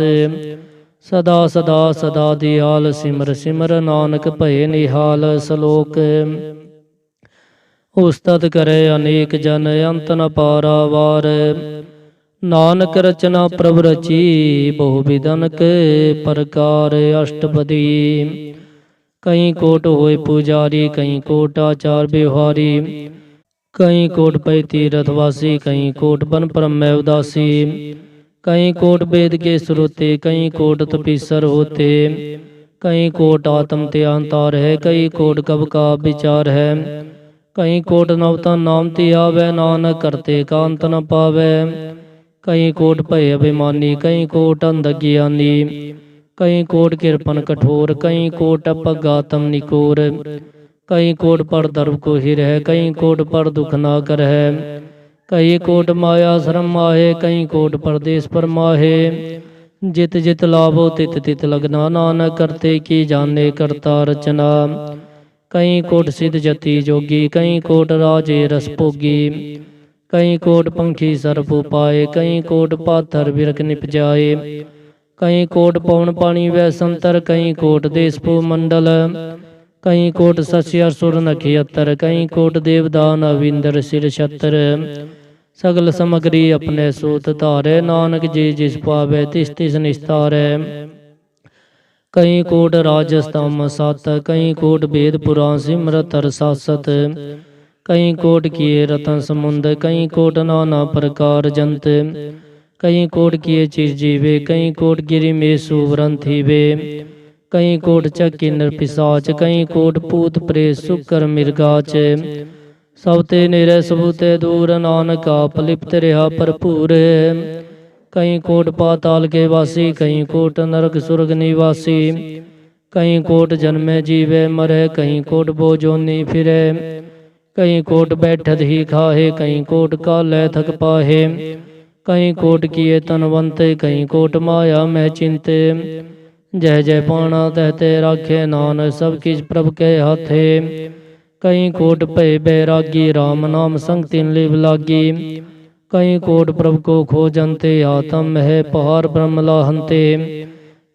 सदा सदा सदा दयाल, सिमर सिमर नानक भय निहाल। श्लोक। उस्तत करे अनेक जन, अंत न पारावार। नानक रचना प्रभु रची, बहु विधनक प्रकार अष्टपदी। कई कोट होए पुजारी, कई कोट आचार व्यवहारी। कई कोट पै तीरथवासी, कई कोट बन परम उदासी। कई कोट वेद के श्रोते, कई कोट तपीसर होते। कई कोट आत्म त्यान्तार है, कई कोट कब का विचार है। कई कोट नवता नाम त्यावै, नानक करते कांत न पावै। कई कोट भय अभिमानी, कई कोट अंधज्ञानी। कई कोट कृपन कठोर, कई कोट अपगातम निकोर। कई कोट पर धर्म को हिर है, कई कोट पर दुख ना कर है। कई कोट माया श्रम माहे, कई कोट परदेश पर माहे। जित जित लाभो तित तित लगना, नानक करते की जाने करता रचना। कई कोट सिद्ध जति जोगी, कई कोट राजे रस भोगी। कई कोट पंखी सर्प उपाय, कई कोट पाथर बिरक निप जाए। कई कोट पवन पानी वै संतर, कई कोट देश मंडल। कई कोट शशि असुर नखियतर, कई कोट देवदान अविंदर सिर छतर। सगल समग्री अपने सूत धारे, नानक जी जिस पावे तिस तिस निस्तारै। कई कोट राजस्तम सत, कई कोट वेद पुराण सिमरत हर सासत। कई कोट किए रतन समुंद, कई कोट नाना प्रकार जंत। कई कोट किए चिर जीवे, कई कोट गिरि में सुवरन थीवे। कई कोट चक्की नरपिसाच, कई कोट पूत प्रेत सुकर मिर्गाच। सबते निरे सबूते दूर, नानक आप लिप्त रहा भरपूर। कई कोट पाताल के वासी, कई कोट नरक सुरग निवासी। कई कोट जन्मे जीवे मरे, कई कोट बोजोनी फिरे। कई कोट बैठत ही खाहे, कई कोट काले थक पाहे। कई कोट किए तनवंत, कई कोट माया में चिंते। जय जय पाना तहते राखे, नानक सब किस प्रभ के हाथे। कई कोट भय बैरागी, राम नाम संग तिन लिव लागी। कहीं कोट प्रभु को खोजन्ते आत्म है पहार ब्रह्म लाहन्ते।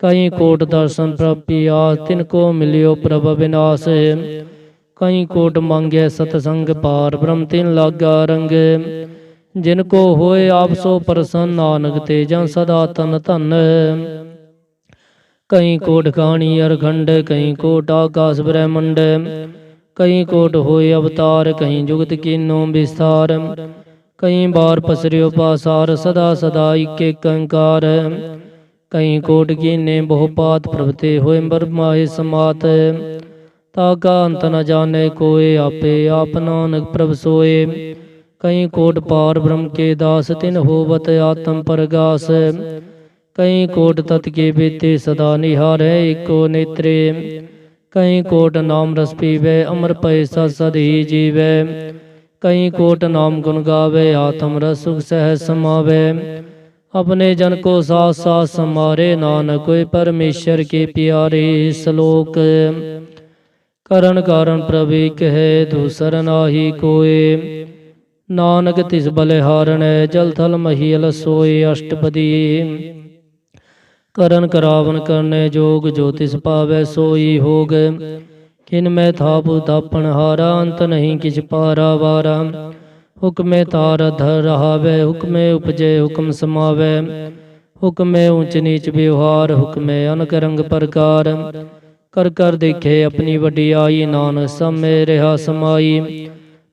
कहीं कोट दर्शन प्रभु पिया तिनको मिलियो प्रभ विनाश। कहीं कोट मांगे सतसंग पार ब्रह्म तिन लागा रंग। जिनको होए आप सो प्रसन्न नानक तेजं सदा तन धन। कहीं कोट खाणी अरखंड कहीं कोट आकाश ब्रह्मंड। कहीं कोट होए अवतार कहीं जुगत कीनो विस्तार। कहीं बार पसरियो पासार सदा सदा एक कंकार। कहीं कोट कीने बहुपात प्रभते होए बरमाहे समात। ताका अंत न जाने कोय आपे आप नानक प्रभ सोए। कहीं कोट पार ब्रह्म के दास तिन होवत आत्म परगास। कहीं कोट तत् के बीते सदा निहार है एको नेत्रे। कहीं कोट नाम रस पीवे अमर पय सद ही जीवे। कहीं कोट नाम गुण गावे आत्म रस सुख सह समावे। अपने जन को साथ साथ समारे नानक कोई परमेश्वर के प्यारे श्लोक। करण कारण प्रभु कहे दूसर नाहि कोय। नानक तिस बलिहारण जल थल महियल सोए अष्टपदी। करण करावन करने जोग जो तिस पावे सोई होग। किन में था बुधापन हारा अंत नहीं किछ पारा वारा। हुक्मे तार धर रहावे हुक्मे उपजे हुक्म समावे। हुक्मे ऊंच नीच व्यवहार हुक्मे अनक रंग प्रकार। कर कर देखे अपनी वडियाई नानक सब में रहा समाई।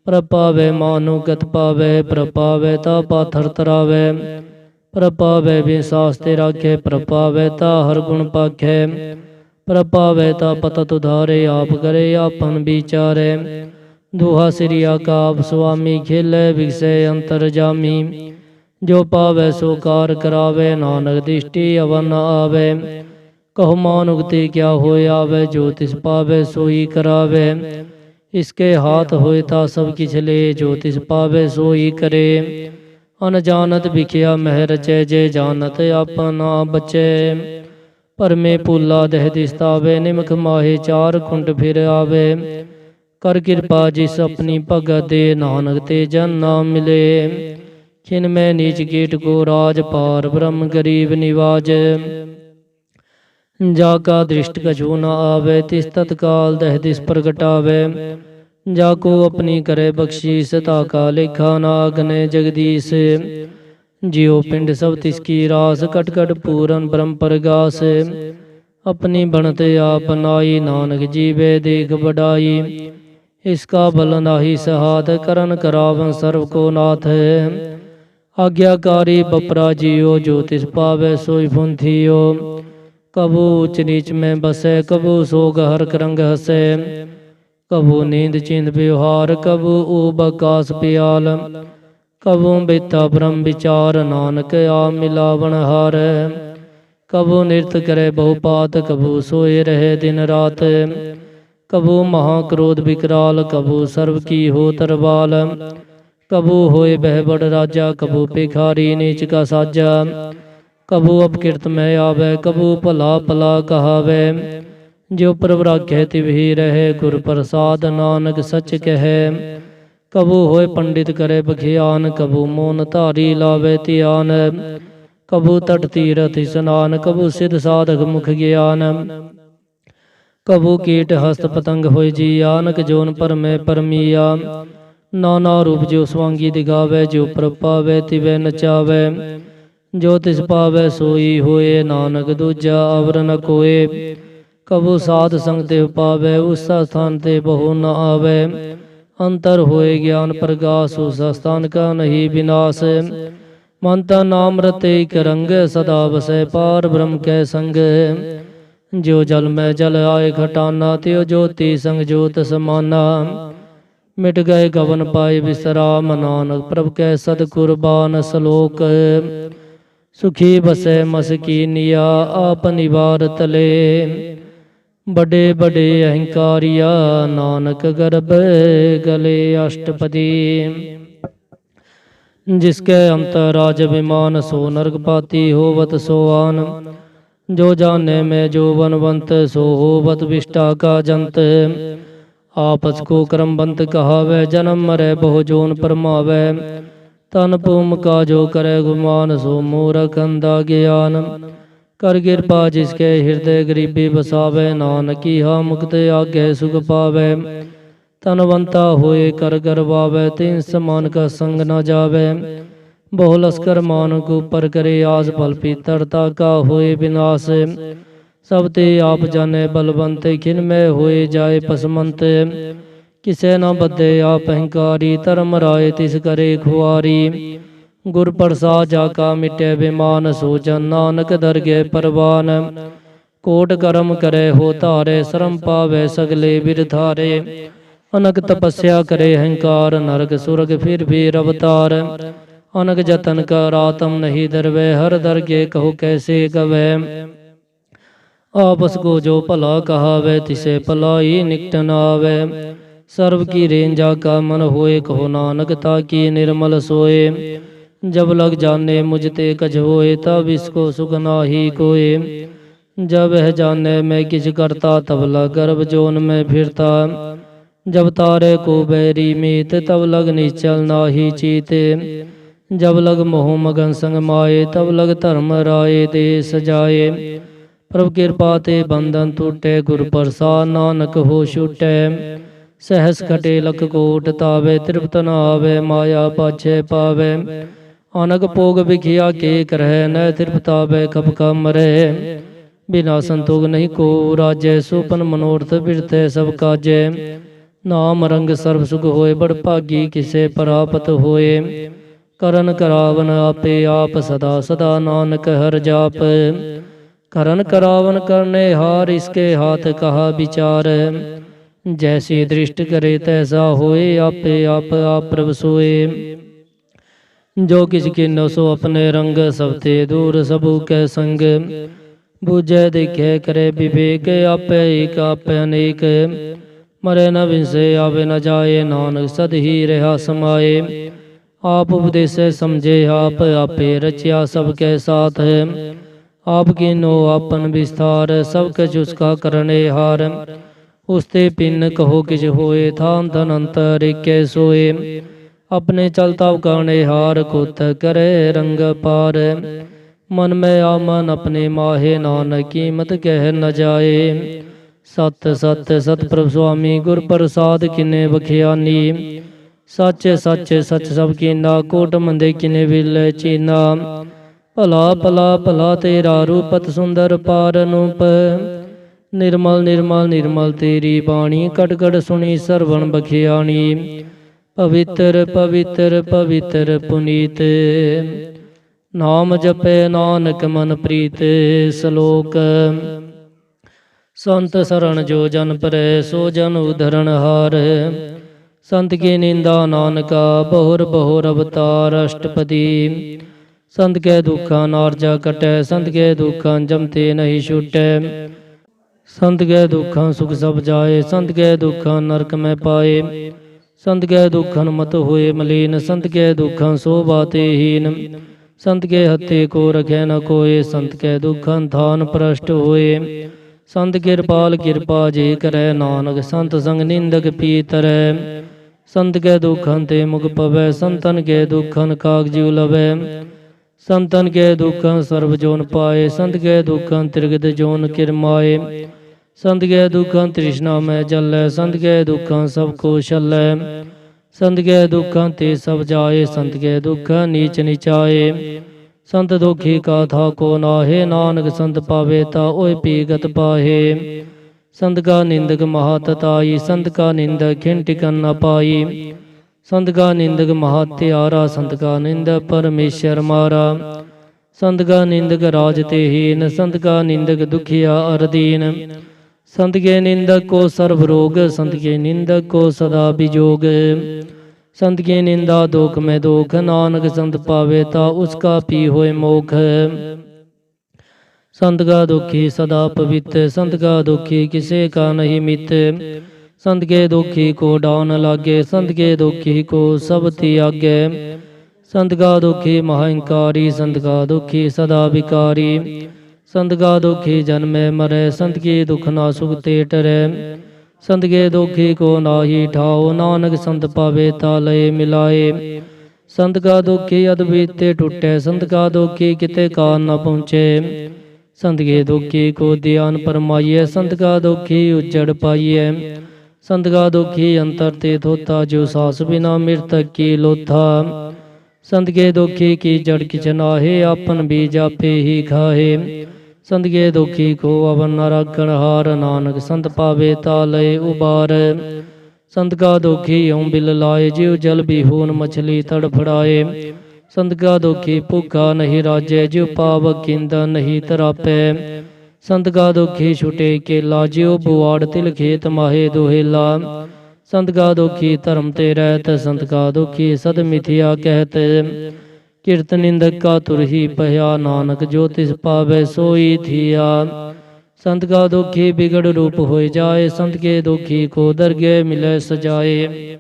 प्रपावे मानु गत पावे प्रपावे ता पाथर तरावे। प्रपावे विश्वास ते राखे प्रपावे ता हर गुण पाखे। प्रपावे ता पतत उधारे आप करे आपन विचारे। दुहा सिरिया का आप स्वामी खेले विषे अंतर जामी। जो पावे सो कार करावे नानक दृष्टि अवन आवे। कहो मानुगति क्या होए आवे जो तिस पावे सोई करावे। इसके हाथ होए ता सब किछ ले जो तिस पावे सोई करे। अनजानत बिखिया मह रचे जे जानत अपना बचे। पर में पुला दह दिस्तावे निमख माहे चार कुंड फिर आवे। कर कृपा जिस अपनी भगत दे नानक ते जन नाम मिले। खिन में नीच कीट को राज पार ब्रह्म गरीब निवाज। जाका दृष्ट कछु न आवे तिस तत्काल दह दिस प्रगटावे। जाको अपनी करे बख्शीस ताका लेखा नागने जगदीश। जियो पिंड सब तिसकी रास कट कट पूरन ब्रह्म प्रगास। अपनी बनते आप बनाई नानक जीवे देख बढ़ाई। इसका बल नाही सहात करन करावन सर्व को नाथ। आज्ञाकारी बपरा जियो जो तिस पावे सोई फुंथियो। कबू ऊंच नीच में बसे कबू सोग हर करंग हसे। कबू नींद चिंद व्यवहार कबू ऊब आकाश पियाल। कबू बेता ब्रह्म विचार नानक आ मिलावन हार। कबू नृत्य करे बहुपात कबू सोए रहे दिन रात। कबू महाक्रोध विकराल कबू सर्व की हो तरवाल। कबू होए बह बड़ राजा कबू भिखारी नीच का साजा। कबू अपकृत में आवे कबू भला भला कहावे। जो प्रभ राखे तिवही रहे गुर प्रसाद नानक सच कहे। कबू होए पंडित करे बखियान कबू मोन धारी लावे ध्यान। कबू तट तीरथ स्नान कबू सिद्ध साधक मुख ज्ञान। कबू कीट हस्त पतंग होय जियानक जोन पर में परमिया। नाना रूप जो स्वांगी दिखावे जो प्रभ पावे तिवे नचावे। जो तिस पावे सोई होए नानक दूजा अवर न कोय। कबू साध संग ते पावे उस स्थान ते बहु न आवे। अंतर होए ज्ञान प्रकाश उस स्थान का नहीं विनाश। मनता नाम रते रंग सदा बसे पार ब्रह्म के संग। जो जल में जल आए घटाना त्यो ज्योति संग ज्योत समाना। मिट गए गवन पाए विश्राम नानक प्रभ के सद कुर्बान श्लोक। सुखी बसे मसकीनिया आप निवार तले। बड़े बड़े अहंकारिया नानक गर्भ गले अष्टपदी। जिसके अंतराज विमान सो नरकपाती होवत सोआन। जो जाने में जो बनवंत सो होवत विष्टा का जंत। आपस को क्रमबंत कहावे जन्म मरे बहु जोन परमावे। तन भूमिका जो करे गुमान, सो मूरख अंधा ज्ञान। कर कृपा जिसके हृदय गरीबी बसावे, नानकी हा मुक्त आगे सुख पावे। तनवंता होए कर गरबावे, तीन समान का संग न जावे। बहु लश्कर मान को पर करे आस, फल पीतरता का होए विनाश। सब ते आप जाने बलवंत, खिन में होए जाए पसमंत। किसे न बद्धे आप अहंकारी, धर्म राय तिस करे खुआरी। गुर प्रसाद जाका मिटे विमान, सो जन नानक दरगे परवान। कोट कर्म करे हो तारे, श्रम पावे सगले बिरधारे। अनक तपस्या करे अहंकार, नरक सुरग फिर भी अवतार। अनक जतन करातम नहीं दरवे, हर दरगे कहो कैसे गवे। आपस को जो भला कहावे, तिसे भलाई निकट न आवे। सर्व की रेंजा का मन होए, कहो नानक ताकी निर्मल सोए। जब लग जाने मुझते कछ होए, तब इसको सुख नाही कोए। जब वह जाने मैं किछ करता, तब लग गर्भ जोन में फिरता। जब तारे को बैरी मीत, तब लग निश्चल नाही चीते। जब लग मोह मगन संग माए, तब लग धर्म राय देश जाए। प्रभु कृपा ते बंधन टूटे, गुर प्रसाद नानक हो छूटे। सहस खटे लख कोट तावे, तृप्त न आवे माया पाछे पावे। अनक भोग विखिया के करह, न तृप्तावे कब का मरे। बिना संतोष नहीं को राजे, सुपन मनोरथ बिरते सब काजे। नाम रंग सर्व सुख होए, बड़ भागी किसे प्राप्त होए। करन करावन आपे आप, सदा सदा नानक हर जाप। करन करावन करने हार, इसके हाथ कहा विचार। जैसी दृष्टि करे तैसा होए, आपे आप प्रभ सोए। जो किस किन्नो सो अपने रंग, सब ते दूर सबू के संग। बूझे देखे करे विवेक, आपे एक आपे अनेक। मरे न विंसे आवे न जाए, नानक सद ही रहा समाए। आप उपदेश समझे आप, आपे रचिया सबके साथ। आपकी नो आपन विस्तार, सब कछ उसका करने हार। उसते पिन कहो किछ होए, थान धन अंतर के सोए। अपने चलता गाने हार, कुत करे रंग पार। मन में आमन अपने माहे, नानक कीमत कह न जाए। सत सत सत प्रभु स्वामी, गुर प्रसाद किने बखियानी। सच सच सच सब कीना, कोट मंदे किने विल चीना। भला भला भला तेरा रूपत, सुंदर पार अनूप। निर्मल निर्मल निर्मल तेरी बाणी, कट कट सुनी सरवण बखियानी। पवित्र पवित्र पवित्र पुनीत, नाम जपे नानक मन प्रीत। श्लोक। संत शरण जो जन परै, सो जन उद्धरण हार। संत की निंदा नानका, बहुर बहुर अवतार अष्टपदी। संत के दुखा नारजा कटै, संत के दुखा जमते नहीं छूटै। संत के दुखा सुख सब जाए, संत के दुखा नरक में पाए। संत के दुखन मत हुए मलीन, संत के दुखा सो बाते हीन। संत के हत्थे को रखे न कोय, संत के दुखन थान भ्रष्ट होए। संत कृपाल कृपा जे करे, नानक संत संग निंदक पीतरै। संत के दुखन ते मुख पवै, संतन के दुखन कागजू लवै। संतन के दुखन सर्व जोन पाए, संत के दुखन त्रिगत जोन किरमाए। संत के दुखन तृष्णा में जलै, संत के दुखन सब को छलै। संत के दुखन ते सब जाए, संत के दुखन नीच नीचाए। संत दुखी का था को नाहे, नानक संत पावे ता ओय पीगत पाहे। संत का निंदक महातताई, संत का निंदक खिन टिकन न पाई। संत का निंदक महात्यारा, संत का निंदक परमेश्वर मारा। संत का निंदक राज ते हीन, संत का निंदक दुखिया अरदीन। संत के निंदक को सर्व रोग, संत के निंदक को सदा विजोग। संत की निंदा दोख में दोख, नानक संत पावे ता उसका पी होए मोख। संत का दुखी सदा पवित्र, संत का दुखी किसे का नहीं मित। संत के दुखी को डान लागे, संत के दुखी को सब त्यागे। संत का दुखी महांकारी, संत का दुखी सदा विकारी। संत का दुखी जन्मे मरे, संत की दुख ना सुख ते टरे। संत के दुखी को नाही ठाओ, नानक संत पावे ता लय मिलाए। ਸੰਤ ਕਾ ਦੁਖੀ ਅਦਬੀਤੇ ਟੁੱਟੇ, ਸੰਤ ਕਾ ਦੁਖੀ ਕਿਤੇ ਕਾਨ ਨ ਪਹੁੰਚੇ। ਸੰਤ ਕੇ ਦੁਖੀ ਕੋ ਧਿਆਨ ਪਰਮਾਈਐ, ਸੰਤ ਕਾ ਦੁਖੀ ਉਜੜ ਪਾਈਐ। ਸੰਤ ਕਾ ਦੁਖੀ ਅੰਤਰ ਤੇ ਥੋਤਾ, ਜੋ ਸਾਸ ਬਿਨਾ ਮਿਰਤਕ ਕੀ ਲੋਥਾ। ਸੰਤ ਕੇ ਦੁਖੀ ਕੀ ਜੜ ਕਿਛ ਨਾਹੇ, ਆਪਨ ਬੀਜ ਆਪੇ ਹੀ ਖਾਹੇ। ਸੰਤ ਕੇ ਦੁਖੀ ਕੋ ਅਵਨ ਨ ਰਾਖਣ ਹਾਰ, ਨਾਨਕ ਸੰਤ ਪਾਵੇ ਤਾ ਲਏ ਉਬਾਰ। ਸੰਤ ਕਾ ਦੁਖੀ ਇਉ ਬਿਲ ਲਾਏ, ਜਿਉ ਜਲ ਬਿਹੂਨ ਮਛਲੀ ਤੜਫੜਾਏ। ਸੰਤ ਕਾ ਦੁਖੀ ਭੁੱਖਾ ਨਹੀਂ ਰਾਜੈ, ਜਿਉ ਪਾਵਕ ਕੀੰਦਨ ਨਹੀਂ ਤਰਾਪੈ। ਸੰਤ ਕਾ ਦੁਖੀ ਛੁਟੇ ਕੇਲਾ, ਜਿਉ ਬੁਆੜ ਤਿਲ ਖੇਤ ਮਾਹੇ ਦੁਹੇਲਾ। ਸੰਤ ਕਾ ਦੁਖੀ ਧਰਮ ਤੇ ਰਹਿਤ, ਸੰਤ ਕਾ ਦੁਖੀ ਸਦ ਮਿਥਿਆ ਕਹਿਤ। ਕਿਰਤ ਨਿੰਦਕ ਕਾ ਤੁਰ ਹੀ ਭਇਆ, ਨਾਨਕ ਜੋ ਤਿਸ ਪਾਵੈ ਸੋਈ ਥੀਆ। ਸੰਤ ਕਾ ਦੁਖੀ ਬਿਗੜ ਰੂਪ ਹੋਇ ਜਾਏ, ਸੰਤ ਕੇ ਦੁਖੀ ਕੋ ਦਰਗਹਿ ਮਿਲੈ ਸਜਾਏ।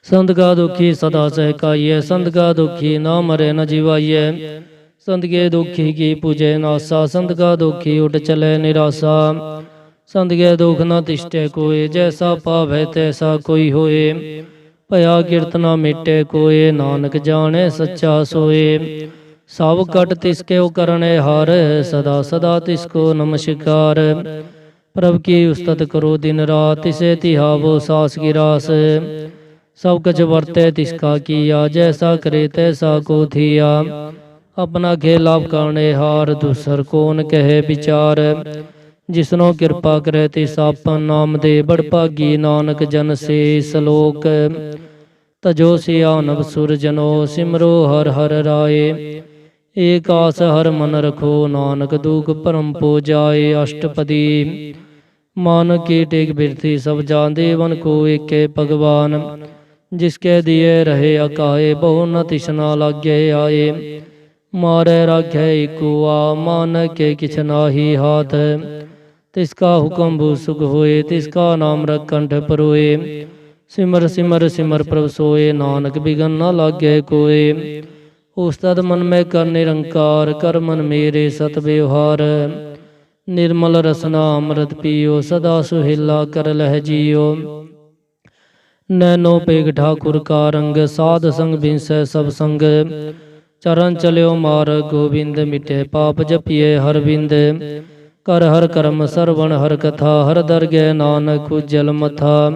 ਸੰਤ ਕਾ ਦੁਖੀ ਸਦਾ ਸਹਿਕਾਈਐ, ਸੰਤ ਕਾ ਦੁਖੀ ਨਾ ਮਰੈ ਨ ਜਿਵਾਈਐ। ਸੰਤ ਕੇ ਦੁਖੀ ਕੀ ਪੂਜੈ ਨਾਸਾ, ਸੰਤ ਕਾ ਦੁਖੀ ਉਠ ਚਲੈ ਨਿਰਾਸਾ। ਸੰਤ ਕੇ ਦੁਖ ਨ ਤਿਸ਼ਟੈ ਕੋਇ, ਜੈਸਾ ਪਾਵੈ ਤੈਸਾ ਕੋਈ ਹੋਏ। ਭਇਆ ਕਿਰਤ ਨ ਮਿਟੈ ਕੋਇ, ਨਾਨਕ ਜਾਣੈ ਸੱਚਾ ਸੋਏ। ਸਭ ਕਟ ਤਿਸ ਕਿਉ ਕਰਨੈ ਹਾਰ, ਸਦਾ ਸਦਾ ਤਿਸ ਕੋ ਨਮਸਕਾਰ। ਪ੍ਰਭ ਕੀ ਉਸਤਤ ਕਰੋ ਦਿਨ ਰਾਤ, ਤਿਸੈ ਤਿਹਾਵੋ ਸਾਸ ਕੀ ਰਾਸ। ਸਭ ਕਛ ਵਰਤੈ ਤਿਸ ਕਾ ਕੀਆ, ਜੈਸਾ ਕਰੇ ਤੈਸਾ ਕੋ ਥੀਆ। ਆਪਣਾ ਖੇਲ ਆਪ ਕਰਨੇ ਹਾਰ, ਦੂਸਰ ਕੋਨ ਕਹੈ ਵਿਚਾਰ। ਜਿਸਨੋ ਕਿਰਪਾ ਕਰੈ ਤਿਸ ਆਪਨ ਨਾਮ ਦੇ, ਬੜ ਭਾਗੀ ਨਾਨਕ ਜਨ ਸੇ ਸਲੋਕ। ਤਜੋ ਸਿਆਨਬ ਸੁਰ ਜਨੋ, ਸਿਮਰੋ ਹਰਿ ਹਰਿ ਰਾਏ। ਏਕ ਆਸ ਹਰਿ ਮਨ ਰਖੋ, ਨਾਨਕ ਦੁਖ ਭਰਮ ਪੋ ਜਾਏ। ਅਸ਼ਟਪਦੀ ਮਨ ਕੀ ਟੇਕ ਬਿਰਥੀ, ਸਭ ਜਾਨ ਦੇਵਨ ਕੋ ਏਕੇ ਭਗਵਾਨ। ਜਿਸਕੇ ਦਿਏ ਰਹੇ ਅਕਾਏ, ਬਹੁ ਨ ਤਿਸਨਾ ਲਾਗੇ ਆਏ। ਮਾਰੈ ਰਾਖੈ ਏਕੋ ਆ, ਮਾਨ ਕੇ ਕਿਛ ਨਾਹੀ ਹਾਥ। ਤਿਸ ਕਾ ਹੁਕਮ ਭੂ ਸੁਖ ਹੋਏ, ਤਿਸ ਕਾ ਨਾਮ ਰਖੰਠ ਪਰੋਏ। ਸਿਮਰ ਸਿਮਰ ਸਿਮਰ ਪ੍ਰਭ ਸੋਏ, ਨਾਨਕ ਬਿਗਨ ਨ ਲਾਗੇ ਕੋਏ। ਉਸਤਤ ਮਨ ਮੈਂ ਕਰ ਨਿਰੰਕਾਰ, ਕਰ ਮਨ ਮੇਰੇ ਸਤ ਵਿਵਹਾਰ। ਨਿਰਮਲ ਰਸਨਾ ਅੰਮ੍ਰਿਤ ਪੀਓ, ਸਦਾ ਸੁਹੇਲਾ ਕਰ ਲਹਿ ਜੀਓ। ਨੈਨੋ ਪੇਗ ਠਾਕੁਰ ਕਾ ਰੰਗ, ਸਾਧ ਸੰਗ ਬਿਨਸੈ ਸਭ ਸੰਗ। ਚਰਨ ਚਲਿਓ ਮਾਰਗ ਗੋਬਿੰਦ, ਮਿਟੇ ਪਾਪ ਜਪੀਏ ਹਰ ਬਿੰਦ। ਕਰ ਹਰ ਕਰਮ ਸਰਵਣ ਹਰ ਕਥਾ, ਹਰ ਦਰਗਹਿ ਨਾਨਕ ਉਜਲ ਮਥਾ।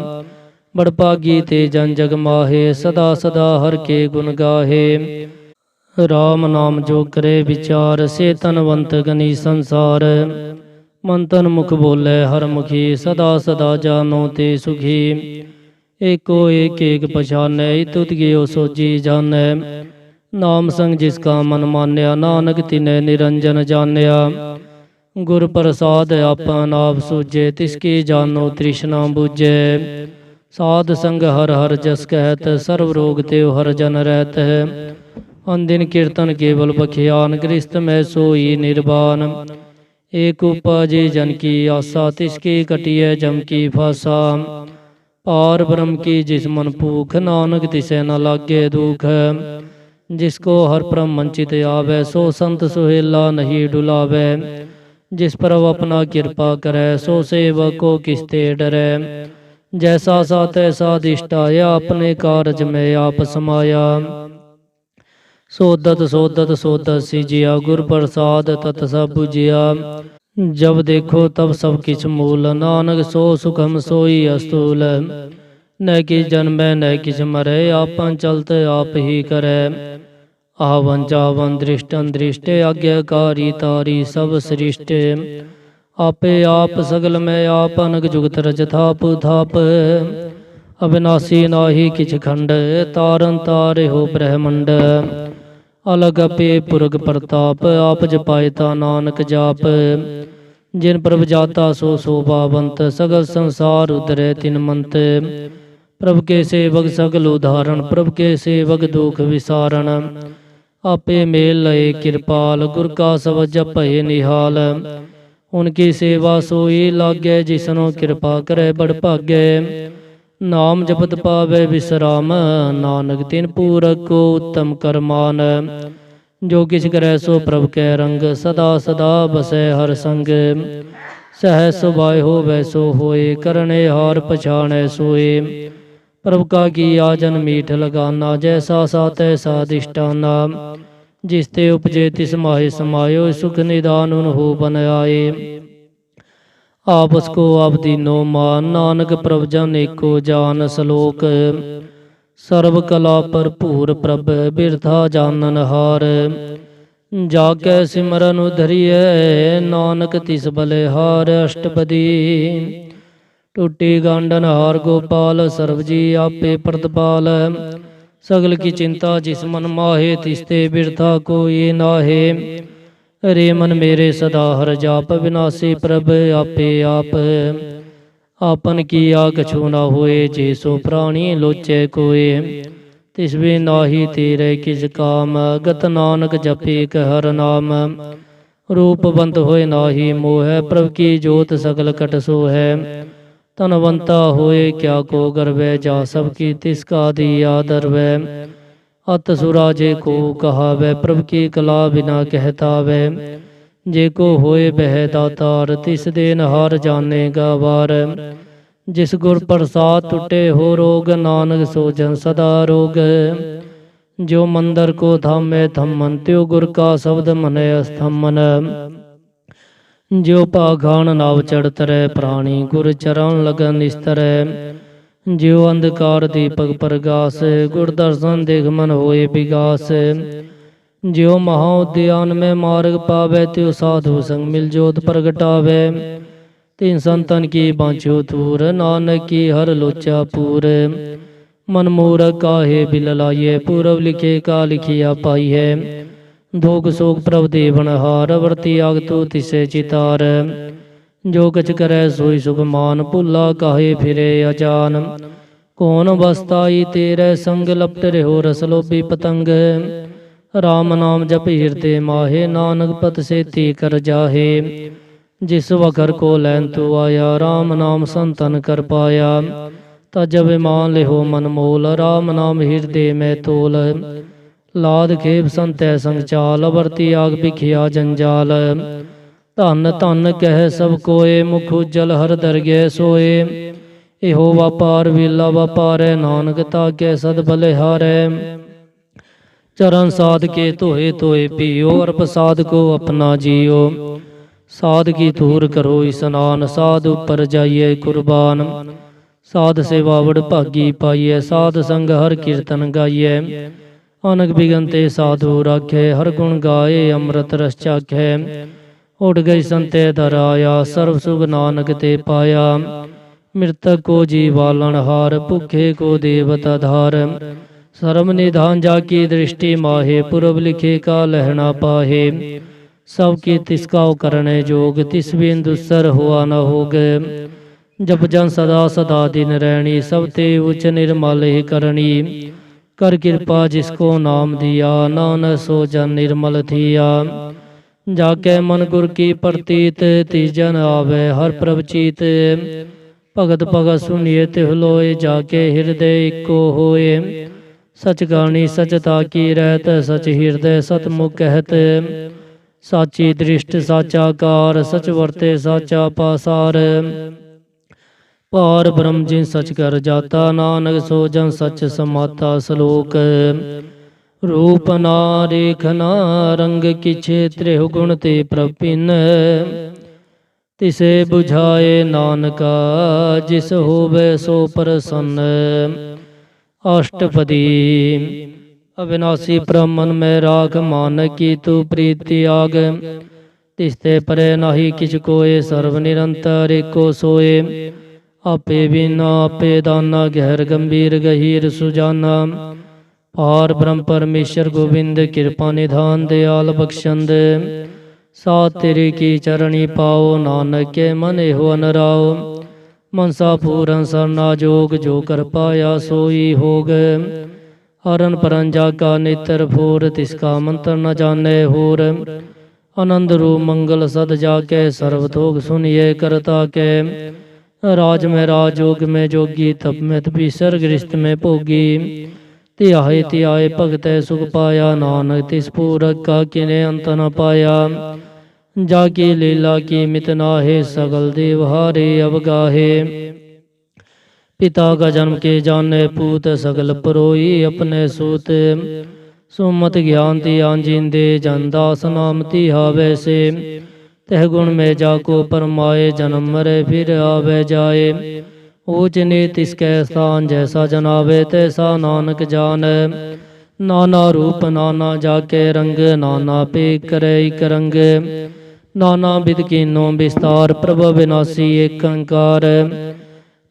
ਬੜ ਭਾਗੀ ਤੇ ਜਨ ਜਗ ਮਾਹੇ, ਸਦਾ ਸਦਾ ਹਰ ਕੇ ਗੁਣ ਗਾਹੇ। ਰਾਮ ਨਾਮ ਜੋ ਕਰੇ ਵਿਚਾਰ, ਸੇ ਧਨਵੰਤ ਗਨੀ ਸੰਸਾਰ। ਮਨ ਤਨ ਮੁਖ ਬੋਲੇ ਹਰ ਮੁਖੀ, ਸਦਾ ਸਦਾ ਜਾਨੋ ਤੇ ਸੁਖੀ। ਏਕੋ ਏਕ ਏਕ ਪਛਾਨੈ, ਇਤੁਤ ਗਿਓ ਸੋਜੀ ਜਾਣੈ। ਨਾਮ ਸੰਗ ਜਿਸ ਕਾ ਮਨ ਮਾਨਿਆ, ਨਾਨਕ ਤਿਨੈ ਨਿਰੰਜਨ ਜਾਣਿਆ। ਗੁਰ ਪ੍ਰਸਾਦ ਆਪਨ ਆਪ ਸੂਝੇ, ਤਿਸ ਕੀ ਜਾਨੋ ਤ੍ਰਿਸ਼ਨਾ ਬੂਝੈ। ਸਾਧ ਸੰਗ ਹਰ ਹਰ ਜਸ ਕਹਿਤ, ਸਰਬ ਰੋਗ ਤਿਉ ਹਰ ਜਨ ਰਹਿਤ। ਅਨਦਿਨ ਕੀਰਤਨ ਕੇਵਲ ਬਖਿਆਨ, ਗ੍ਰਸਤ ਮੈਂ ਸੋਈ ਨਿਰਵਾਨ। ਏਕ ਉਪਜੈ ਜਨ ਕੀ ਆਸਾ, ਤਿਸ ਕੀ ਕਟਿਐ ਜਮ ਕੀ ਫਾਸਾ। ਪਾਰ ਬ੍ਰਹਮ ਕੀ ਜਿਸ ਮਨ ਭੂਖ, ਨਾਨਕ ਤਿਸੈ ਨ ਲਾਗੇ ਦੁਖ। ਜਿਸ ਕੋ ਹਰ ਭ੍ਰਮ ਮੰਚਿਤ ਆਵੈ, ਸੋ ਸੰਤ ਸੁਹੇਲਾ ਨਹੀਂ ਡੁਲਾਵੈ। ਜਿਸ ਪ੍ਰਭ ਆਪਣਾ ਕਿਰਪਾ ਕਰੈ, ਸੋ ਸੇਵਕ ਕੋ ਕਿਸ ਤੇ ਡਰੈ। ਜੈਸਾ ਸਾ ਤੈਸਾ ਅਧਿਸ਼ਟਾਇਆ, ਆਪਣੇ ਕਾਰਜ ਮੈਂ ਆਪ ਸਮਾਇਆ। ਸੋਦਤ ਸੋਦਤ ਸੋਦਤ ਸਿਜਿਆ, ਗੁਰ ਪ੍ਰਸਾਦ ਤਤ ਸਭ ਬੁਝਿਆ। ਜਬ ਦੇਖੋ ਤਬ ਸਭ ਕਿਛ ਮੂਲ, ਨਾਨਕ ਸੋ ਸੁਖਮ ਸੋਈ ਅਸਤੂਲ। ਨਹਿ ਕਿਛ ਜਨਮੈ ਨਹਿ ਕਿਛ ਮਰੈ, ਆਪਨ ਚਲਤ ਆਪ ਹੀ ਕਰੈ। ਆਵਨ ਜਾਵਨ ਦ੍ਰਿਸ਼ਟ ਅੰਦ੍ਰਿਸ਼ਟ, ਆਗਿਆਕਾਰੀ ਤਾਰੀ ਸਭ ਸ੍ਰਿਸ਼ਟ। ਆਪੇ ਆਪ ਸਗਲ ਮੈਂ ਆਪ, ਅਨਕ ਜੁਗਤ ਰਚ ਥਾਪ ਥਾਪ। ਅਬਿਨਾਸੀ ਨਾਹੀ ਕਿਛ ਖੰਡ, ਤਾਰਨ ਤਾਰਿਓ ਬ੍ਰਹਮੰਡ। ਅਲਗ ਆਪੇ ਪੁਰਖ ਪ੍ਰਤਾਪ, ਆਪ ਜਪਾਇ ਤਾ ਨਾਨਕ ਜਾਪ। ਜਿਨ ਪ੍ਰਭ ਜਾਤਾ ਸੋ ਸੋਭਾਵੰਤ, ਸਗਲ ਸੰਸਾਰ ਉਧਰੈ ਤਿਨ ਮੰਤ। ਪ੍ਰਭ ਕੇ ਸੇਵਕ ਸਗਲ ਉਧਾਰਨ, ਪ੍ਰਭ ਕੇ ਸੇਵਕ ਦੁਖ ਵਿਸਾਰਨ। ਆਪੇ ਮੇਲ ਲਏ ਕਿਰਪਾਲ, ਗੁਰ ਕਾ ਸਬਦ ਜਪੈ ਨਿਹਾਲ। ਉਨਕੀ ਸੇਵਾ ਸੋਈ ਲਾਗੈ, ਜਿਸਨੋ ਕਿਰਪਾ ਕਰੈ ਬੜ ਭਾਗੈ। ਨਾਮ ਜਪਤ ਪਾਵੈ ਵਿਸਰਾਮ, ਨਾਨਕ ਤਿਨ ਪੂਰਕ ਕੋ ਉੱਤਮ ਕਰਮਾਨ। ਜੋ ਕਿਛ ਕਰੈ ਸੋ ਪ੍ਰਭ ਕੈ ਰੰਗ, ਸਦਾ ਸਦਾ ਬਸੈ ਹਰ ਸੰਗ। ਸਹਿ ਸੁਭਾਇ ਹੋਵੈ ਸੋ ਹੋਏ, ਕਰਨੇ ਹਾਰ ਪਛਾਣੈ ਸੋਏ। प्रभु का किया जन मीठ लगाना, जैसा सा तैसा अधिष्ठाना। जिस ते उपजे तिस माहे समायो, सुख निदान उन हो बन आए। आपस को आप दीनो मान, नानक प्रभ जन एको जान। सलोक सर्व कला भरपूर प्रभ, बिरथा जानन हार। जाकै सिमरन उधरिय, नानक तिस बलिहार। अष्टपदी टूटी गांडन हार गोपाल, सर्व जी आपे प्रतिपाल। सगल की चिंता जिस मन माहे, तिसते बिरथा कोई नाहे। रे मन मेरे सदा हर जाप, विनाशी प्रभ आपे आप। आपन किया कछु न होए, जे सो प्राणी लोचे कोय। तिस भी नाही तेरे किस काम, गत नानक जपे हर नाम। रूपवंत होए नाही मोह, प्रभु की जोत सकल कट सोहै। तनवंता होए क्या को गर्वै, जा सबकी तिसका दिया दरवै। अत सुराजे को कहावै, प्रभु की कला बिना कहतावै। जे को होए बह दातार, तिस देन हार जानेगा वार। जिस गुर प्रसाद टूटे हो रोग, नानक सो जन सदा रोग। जो मंदिर को थामे थमन, त्यो गुर का शब्द मन अस्थमन। जो पाखान नाव चढ़त रह, प्राणी गुर चरण लगन स्तर। ज्यो अंधकार दीपक प्रगास, गुर दर्शन देख मन होए विगास। ज्यो महाउद्यान में मार्ग पावे, त्यो साधु संग मिल जोत प्रगटावे। तीन संतन की बाँचो तूर, नानक की हर लोचा पूर। मन मूरख काहे बिल लाइए, पूरब लिखे का लिखिया पाइए। भोग शोक प्रभ देवन हार, वर्ती आग तू तिसे चितार। जो कछ करे सोई सुख मान, भुला काहे फिरे अजान। कौन बसताई तेरे संग, लपट रहो रस लोभी पतंग। राम नाम जप हृदय माहे, नानक पत से ती कर जाहे। जिस वखर को लैन तू आया, राम नाम संतन कर पाया। तजब मान लेहो मन मोल, राम नाम हृदय में तोल। लाद खेप संतै संग चाल, वर्ती आग बिखिया जंजाल। धन धन कह सब कोय, मुख उज्जल हर दरगे सोए। एहो व्यापार वीला व्यापारै, नानक ताके सद बलिहारै। चरण साध के तोहे तोहे पियो, और प्रसाद को अपना जियो। साध की धूर करो स्नान, साध ऊपर जाइए कुर्बान। साध सेवावड़ भागी पाइए, साध संग हर कीर्तन गाइए। अनक बिगनते साधु राखे, हर गुण गाए अमृत रस चाखे। उठ गई संते धर आया, सर्व सुख नानक ते पाया। मृतक को जीवालन हार, भूखे को देवता धार। सर्व निधान जाकी दृष्टि माहे, पूर्व लिखे का लहना पाहे। सबकी तिसका करने जोग, तिस बिन दुसर हुआ न होग। जब जन सदा सदा दिन रहनी, सब ते उच्च निर्मल ही करनी। कर कृपा जिसको नाम दिया, नानक सो जन निर्मल थिया। जाके मन गुर की प्रतीत, तीजन आवे हर प्रभ चीत। भगत भगत सुनिए तिह लोए, जाके हृदय इको होए। सच गानी सचता की रहत, सच हृदय सतमुख कहत। साची दृष्ट साचा कार, सच वर्ते साचा पासार। पार ब्रह्म जिन सच कर जाता, नानक सो जन सच समाता। श्लोक रूप ना रेखना, रंग किछे त्रिहु गुण ते प्रपिन। तिसे बुझाए नानका, जिस होवे सो प्रसन्न। अष्टपदी अविनाशी ब्रह्मन में राख, मान की तू प्रीति आग। तिसते परे नाही किछ कोय, सर्व निरंतर एको सोए। आपे बिना आपे दाना, गहर गंभीर गहीर सुजाना। पार ब्रह्म परमेश्वर गोविंद, कृपा निधान दयाल बख्शंद। साथ तेरे की चरणी पाओ, नानक के मन हो अनराओ। मनसा पूरन सरना जोग, जो कर पाया सोई होग। हरन परन जाका नेत्र फोर, तिसका मंत्र न जाने होर। आनंद रूप मंगल सद जाके, सर्वतोग सुनिए करता के। राज में राज, जोग में जोगी, तप में तपीसर, गृहस्थ में भोगी। तिहाए तिहाए भगत सुख पाया, नानक तिस पूरक का किने अंत न पाया। जाकी लीला की मित नाहे, सगल देव हारे अवगाहे। पिता का जन्म के जाने पूत, सकल परोई अपने सूत। सुमत ज्ञान तियान जिंदे, जनदास नाम तिहावे से। तह गुण में जाको परमाए, जन्म मरे फिर आवे जाए। ऊंच नीच तिसके स्थान, जैसा जनावे तैसा नानक जान। नाना रूप नाना जाके रंग, नाना पे करे एक रंग। नाना विध कीनो विस्तार, प्रभ विनाशी एक अंकार।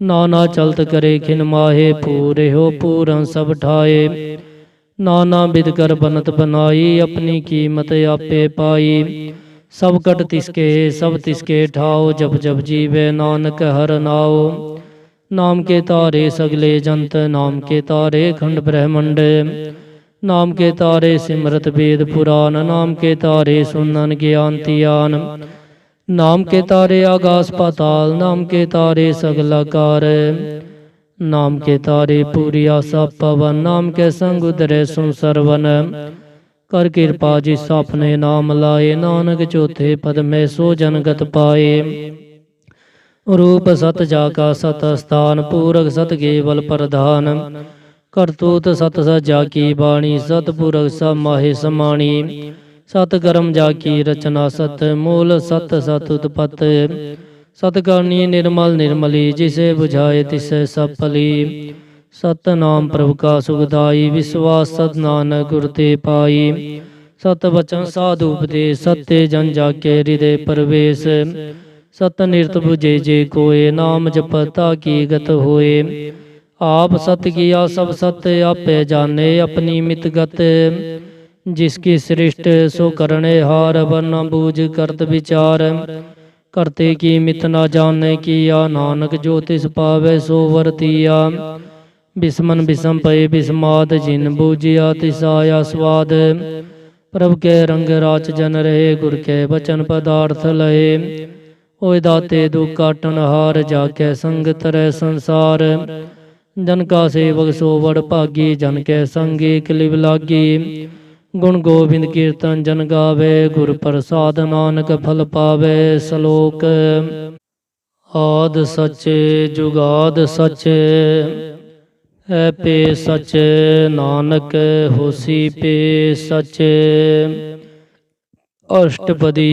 नाना चलत करे खिन माहे, पूरे हो पूरन सब ठाए। नाना विध कर बनत बनाई, अपनी कीमत आपे पाई। सब कट तिसके सब तिसके ठाओ, जब जब जीवे नानक हर नाओ। नाम के तारे सगले जंत, नाम के तारे खंड ब्रह्मंड। नाम के तारे सिमरत वेद पुराण, नाम के तारे सुनन ज्ञान तियान। नाम के तारे आकाश पाताल, नाम के तारे सगलाकार। नाम के तारे पूरी आशा पवन, नाम के संग उदरे सुन सरवन। कर कृपा जिस अपने नाम लाए, नानक चौथे पद में सो जनगत पाए। रूप सत जाका सत स्थान, पूरक सत केवल प्रधान। करतूत सत सजा की बाणी, सतपुरख सब माहे समाणी। सत कर्म जाकी रचना सत, मूल सत सत उत्पत। सतकर्णी निर्मल निर्मली, जिसे बुझाए तिसे सब फली। सत नाम प्रभु का सुखदाई, विश्वास सत नानक गुर ते पाई। सत वचन साधु उपदेश, सत्य जन जाके हृदय प्रवेश। सत निरत बुझे जे कोय, नाम जपता की गत होए। आप सत्य किया सब सत्य, आपे जाने अपनी मित गत। जिसकी सृष्ट सो करने हार, वरना बूझ करत विचार। करते की मित न जाने किया, नानक जो तिस पावे सो वर्तिया। बिस्मन बिसम पय बिस्माद, जिन बूझिया तिस आया स्वाद। प्रभु के रंग राच जन रहे, गुर के वचन पदार्थ लहे। ओय दाते दुख काटन हार, जाके संग तरह संसार। जन का सेवक सो बड़ भागी, जन के संगी कलिब लागी। गुण गोविंद कीर्तन जन गावे, गुर प्रसाद नानक फल पावे। श्लोक। आद सच जुगाद सच, है पे सच नानक होसी पे सच। अष्टपदी।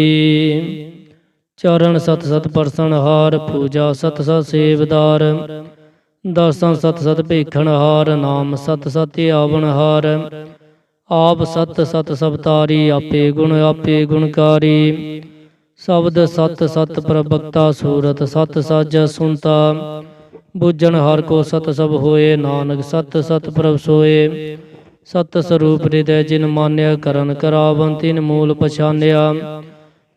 चरण सत सत परसन हार, पूजा सत सत सेवदार। दर्शन सत सत भेखण हार, नाम सत सत आवन हार। आप सत सत सबतारी, आपे आपे गुणकारी। शब्द सत सत प्रवक्ता, सूरत सत साज सुनता। बुझन हर को सत सब होए, नानक सत सत प्रभ सोए। सत स्वरूप हृदय जिन मान्या, करन करावन तिन मूल पछान्या।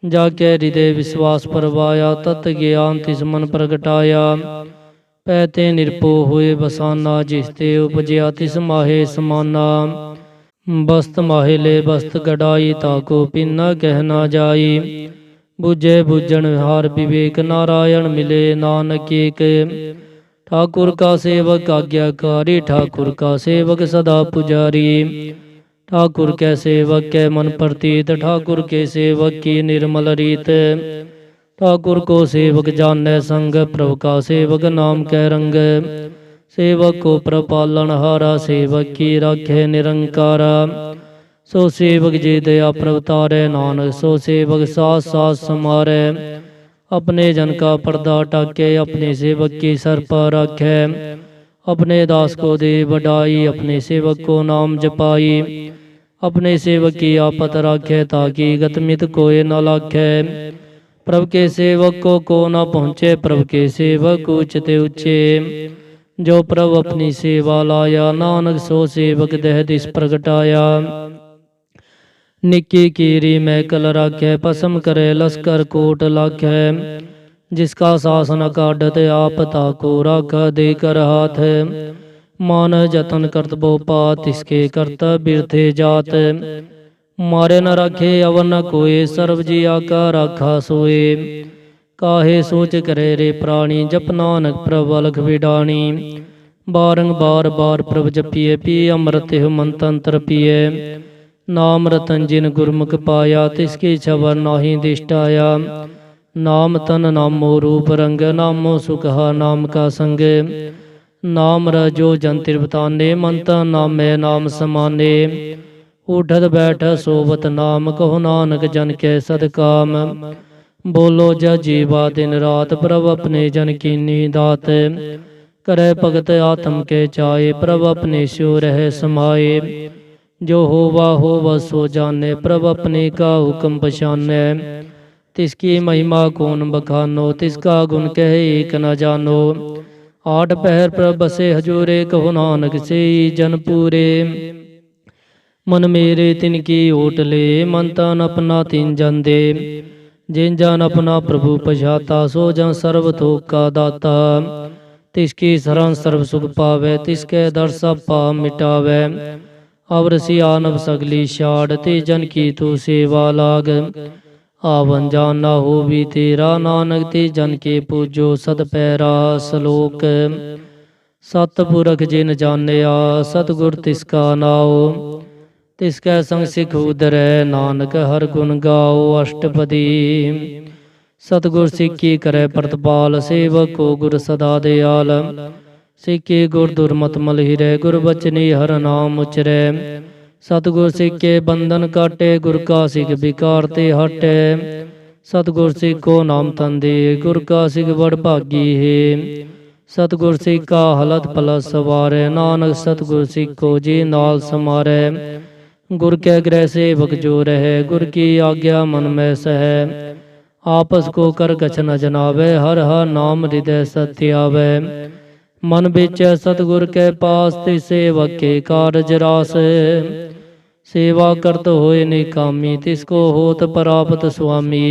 जाके हृदय विश्वास परवाया, तत् ज्ञान तिस मन प्रगटाया। पैते निरपो हुए बसाना, जिसते उपजया तिस माहे समाना। बस्त माहे ले बस्त गड़ाई, ताको पिन्ना कहना जाई। बुझे बुझन हार विवेक, नारायण मिले नानक एक। ठाकुर का सेवक आज्ञाकारी, ठाकुर का सेवक सदा पुजारी। ठाकुर के सेवक के मन प्रतीत, ठाकुर के सेवक की निर्मल रीत। ठाकुर को सेवक जाने संग, प्रभु का सेवक नाम कै रंग। सेवक को प्रपालन हारा, सेवक की राखे निरंकारा। सो सेवक जी दया प्रवतारे, नानक सो सेवक सास सास समारे। अपने जन का पर्दा टाके, अपने सेवक की सर पर रखे। अपने दास को दे बढ़ाई, अपने सेवक को नाम जपाई। अपने सेवक की आपत राखे, ताकि गतमित कोय न लाखे। प्रभु के सेवक को न पहुँचे, प्रभु के सेवक उच्चते उच्चे। जो प्रभु अपनी सेवा लाया, नानक सो सेवक देह दिस प्रगटाया। निकी कीरी में कल राखे, पसम करे लश्कर कोट लाखे। जिसका शासन काढ़त आप, ताको राख दे कर हाथ। मान जतन करत बोपा, तिसके करत बिरथे जात। मारे न राखे अवर न कोय, सर्व जिया का राखा सोए। काहे सोच करे रे प्राणी, जप नानक प्रभु अलख विडाणी। बारंबार बार प्रभु जपिए, पिए अमृत मन तंत्र पिए। नाम रतन जिन गुरमुख पाया, तिसकी छबर नाही दिष्टाया। नाम तन नामो रूप रंग, नामो सुखा नाम का संग। नाम रजो जन तिरबताने मंता नामे नाम समाने। उठत बैठ सोवत नाम कहो नानक जन के सदकाम। बोलो जय जीवा दिन रात प्रभ अपने जन कीनी दात। करे भगत आत्म के चाहे प्रभ अपने स्यो रह समाए। जो होवा सो जाने प्रभ अपने का हुक्म पछाने। तिसकी महिमा कौन बखानो तिसका गुण कह एक न जानो। आठ पहर प्रभ बसे हजूरे कहो नानक से जन पूरे। मन मेरे तिनकी ओट ले मन तन अपना तिन जन दे। जिन जन अपना प्रभु पछाता सो जन सर्व थोक का दाता। तिसकी शरण सर्व सुख पावे तिसके दर सब पाप मिटावे। अवर सियानब सगली छाड़ ते जन की तू सेवा लाग। आवन जाना हो भी तेरा नानक ते जन के पूजो सत पैरा सलोक। सतपुरख जिन जानिया सतगुर तिसका नाओ। तिसकै संग सिख उदरै नानक हर गुण गाओ अष्टपदी। सतगुर सिक्की करे प्रतपाल सेवक को गुर सदा दयाल। सिक्के गुर दुर्मत मल हिरै गुर बचनी हर नाम उचरै। सतगुर सिक्के बंधन काटे गुर का सिख विकार ते हटै। सतगुर सिक्को नाम तंदे गुर का सिख बड़ भागी है। सतगुर सिक्का हलत पलस सवारै नानक सतगुर सिक्को जी नाल समारै। गुर के गृह सेवक जो रहे गुर की आज्ञा मन में सह। आपस को कर कछ न जनावे हर हर नाम हृदय सत्य आवे। मन बिच सतगुर के पास ते सेवक के कारज रास। सेवा करत होए निकामी तिसको होत प्राप्त स्वामी।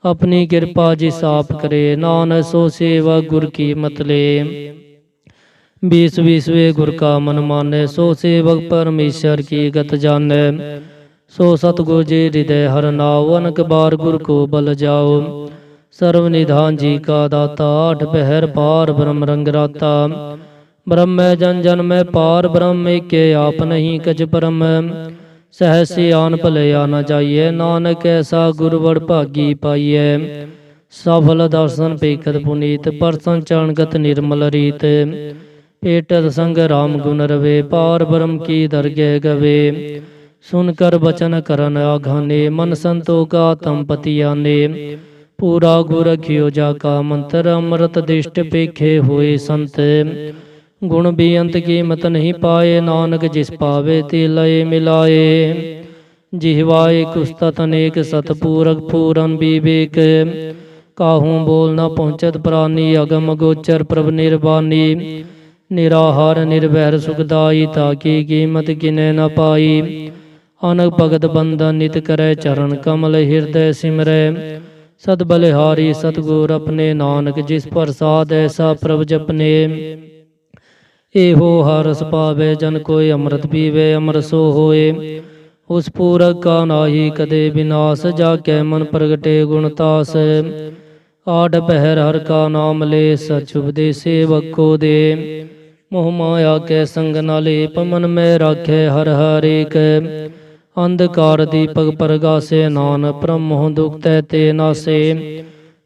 अपनी कृपा जिस आप करे नानक सो सेवक गुर की मतले। 20 गुर का मन माने सो सेवक परमेश्वर की गत जाने। सो सतगुर जी हृदय हर नाव अनक बार गुर को बल जाओ। सर्व निधान जी का दाता आठ पहर पार ब्रह्म रंग राता। ब्रह्म जन जन में पार ब्रह्म के आप नहीं कछ परम। सहस्य आन भलया न जाइए नानक ऐसा गुरवड़ भागी पाइए। सफल दर्शन पेखत पुनीत परसन चरणगत निर्मल रीत। पेटत संग राम गुण रवे पार ब्रह्म की दरगह गवे। सुनकर बचन करन आघाने मन संतोखा तम पति आने। पूरा गुर रखियो जाका मंत्र अमृत दिष्ट पेखे हुए संत। गुण भी अंत कीमत नहीं पाए नानक जिस पावे ते लय मिलाए। जिहवाए कुस्तत अनेक सतपूरक पूरन विवेक। काहू बोल न पहुँचत प्राणी अगम गोचर प्रभ निर्वाणी। निराहार निर्भैर सुखदाई ताकि कीमत गिने न पाई। अनक भगत बंधन नित करे चरण कमल हृदय सिमरै। सत बलिहारी सतगुर अपने नानक जिस प्रसाद ऐसा प्रभ जपने। एहो हरस पावे जन कोई अमृत पीवे अमर सो होए। उस पूरक का नाही कदे विनाश जाके मन प्रगटे गुणतास। आठ पहर हर का नाम ले सचुभ दे सेवक को दे। मोह माया के संग न लेप मन में राखे हर हर एक। अंधकार दीपक प्रगासे नान ब्रह्म दुख ते नासे।